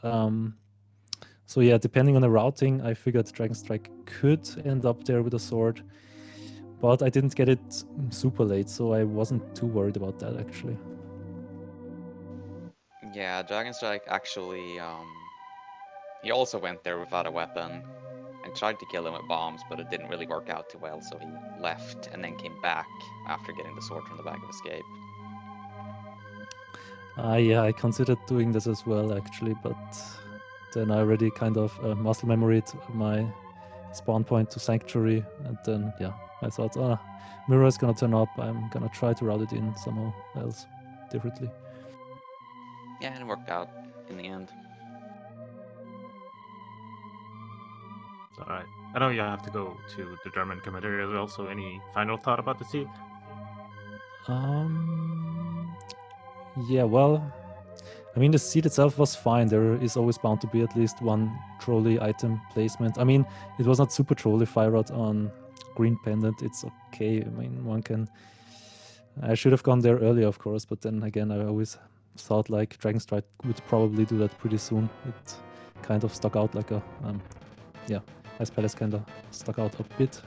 So yeah, depending on the routing, I figured Dragonstrike could end up there with a sword, but I didn't get it super late, so I wasn't too worried about that actually. Yeah, Dragonstrike actually, he also went there without a weapon and tried to kill him with bombs, but it didn't really work out too well, so he left and then came back after getting the sword from the bag of escape. Yeah, I considered doing this as well actually, but then I already kind of muscle memoried my spawn point to Sanctuary, and then yeah, I thought, Mirror is gonna turn up, I'm gonna try to route it in somehow else, differently. Yeah, and it worked out in the end. Alright. I know you have to go to the German commentary as well, so any final thought about the seat? Yeah, well, I mean, the seat itself was fine. There is always bound to be at least one trolley item placement. I mean, it was not super trolley fire rod on Green Pendant. It's okay. I mean, one can... I should have gone there earlier, of course, but then again, I always thought like Dragonstrike would probably do that pretty soon. It kind of stuck out like a... yeah, Ice Palace kind of stuck out a bit.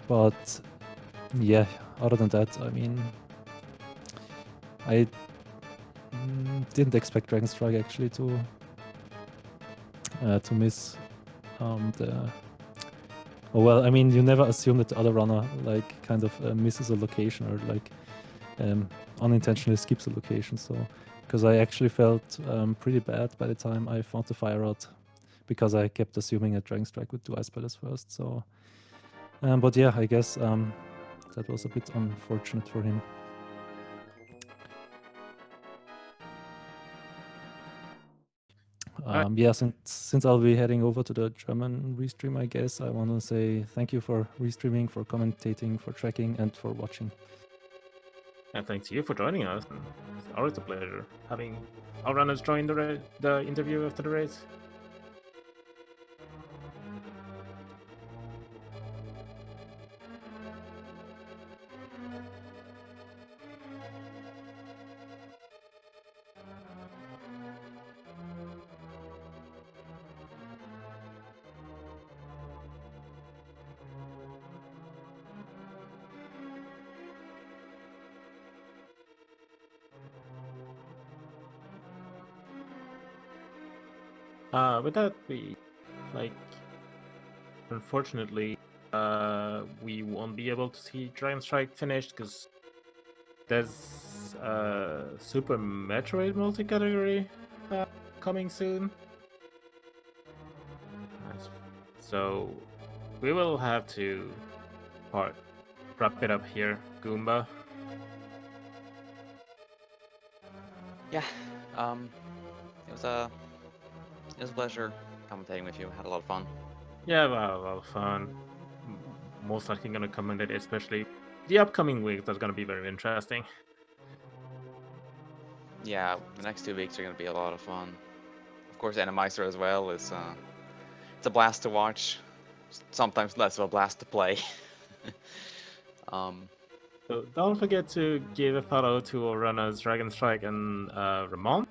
But yeah, other than that, I mean, I didn't expect Dragonstrike actually to miss the... Oh, well, I mean, you never assume that the other runner like kind of misses a location or like unintentionally skips a location. So, because I actually felt pretty bad by the time I found the fire rod, because I kept assuming that Dragonstrike would do Ice Palace first. So, but yeah, I guess that was a bit unfortunate for him. Yeah, since I'll be heading over to the German restream, I guess I want to say thank you for restreaming, for commentating, for tracking, and for watching. And thanks to you for joining us. It's always a pleasure having our runners join the interview after the race. With that, unfortunately, we won't be able to see Dragonstrike finished because there's Super Metroid multi-category coming soon. So we will have to wrap it up here, Goomba. Yeah, it was a pleasure commentating with you. Had a lot of fun. Yeah, well, a lot of fun. Most likely gonna commentate, especially the upcoming weeks. That's gonna be very interesting. Yeah, the next 2 weeks are going to be a lot of fun. Of course, Randomizer as well is it's a blast to watch. Sometimes less of a blast to play. So don't forget to give a follow to our runners Dragonstrike and Ramond.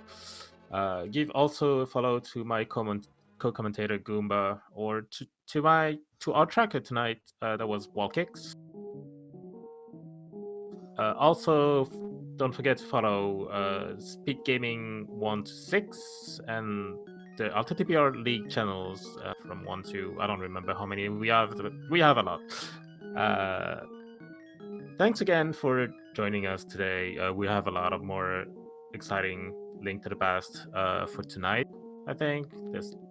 Give also a follow to my co-commentator Goomba, or to our tracker tonight. That was Wallkicks. Also, don't forget to follow SpeedGaming 1 to 6 and the ALTTPR League channels from 1 to I don't remember how many we have. We have a lot. thanks again for joining us today. We have a lot of more exciting Link to the Past for tonight. I think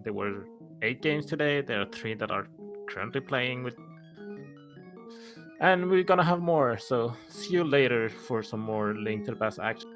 there were 8 games today. There are 3 that are currently playing with, and we're gonna have more. So see you later for some more Link to the Past action.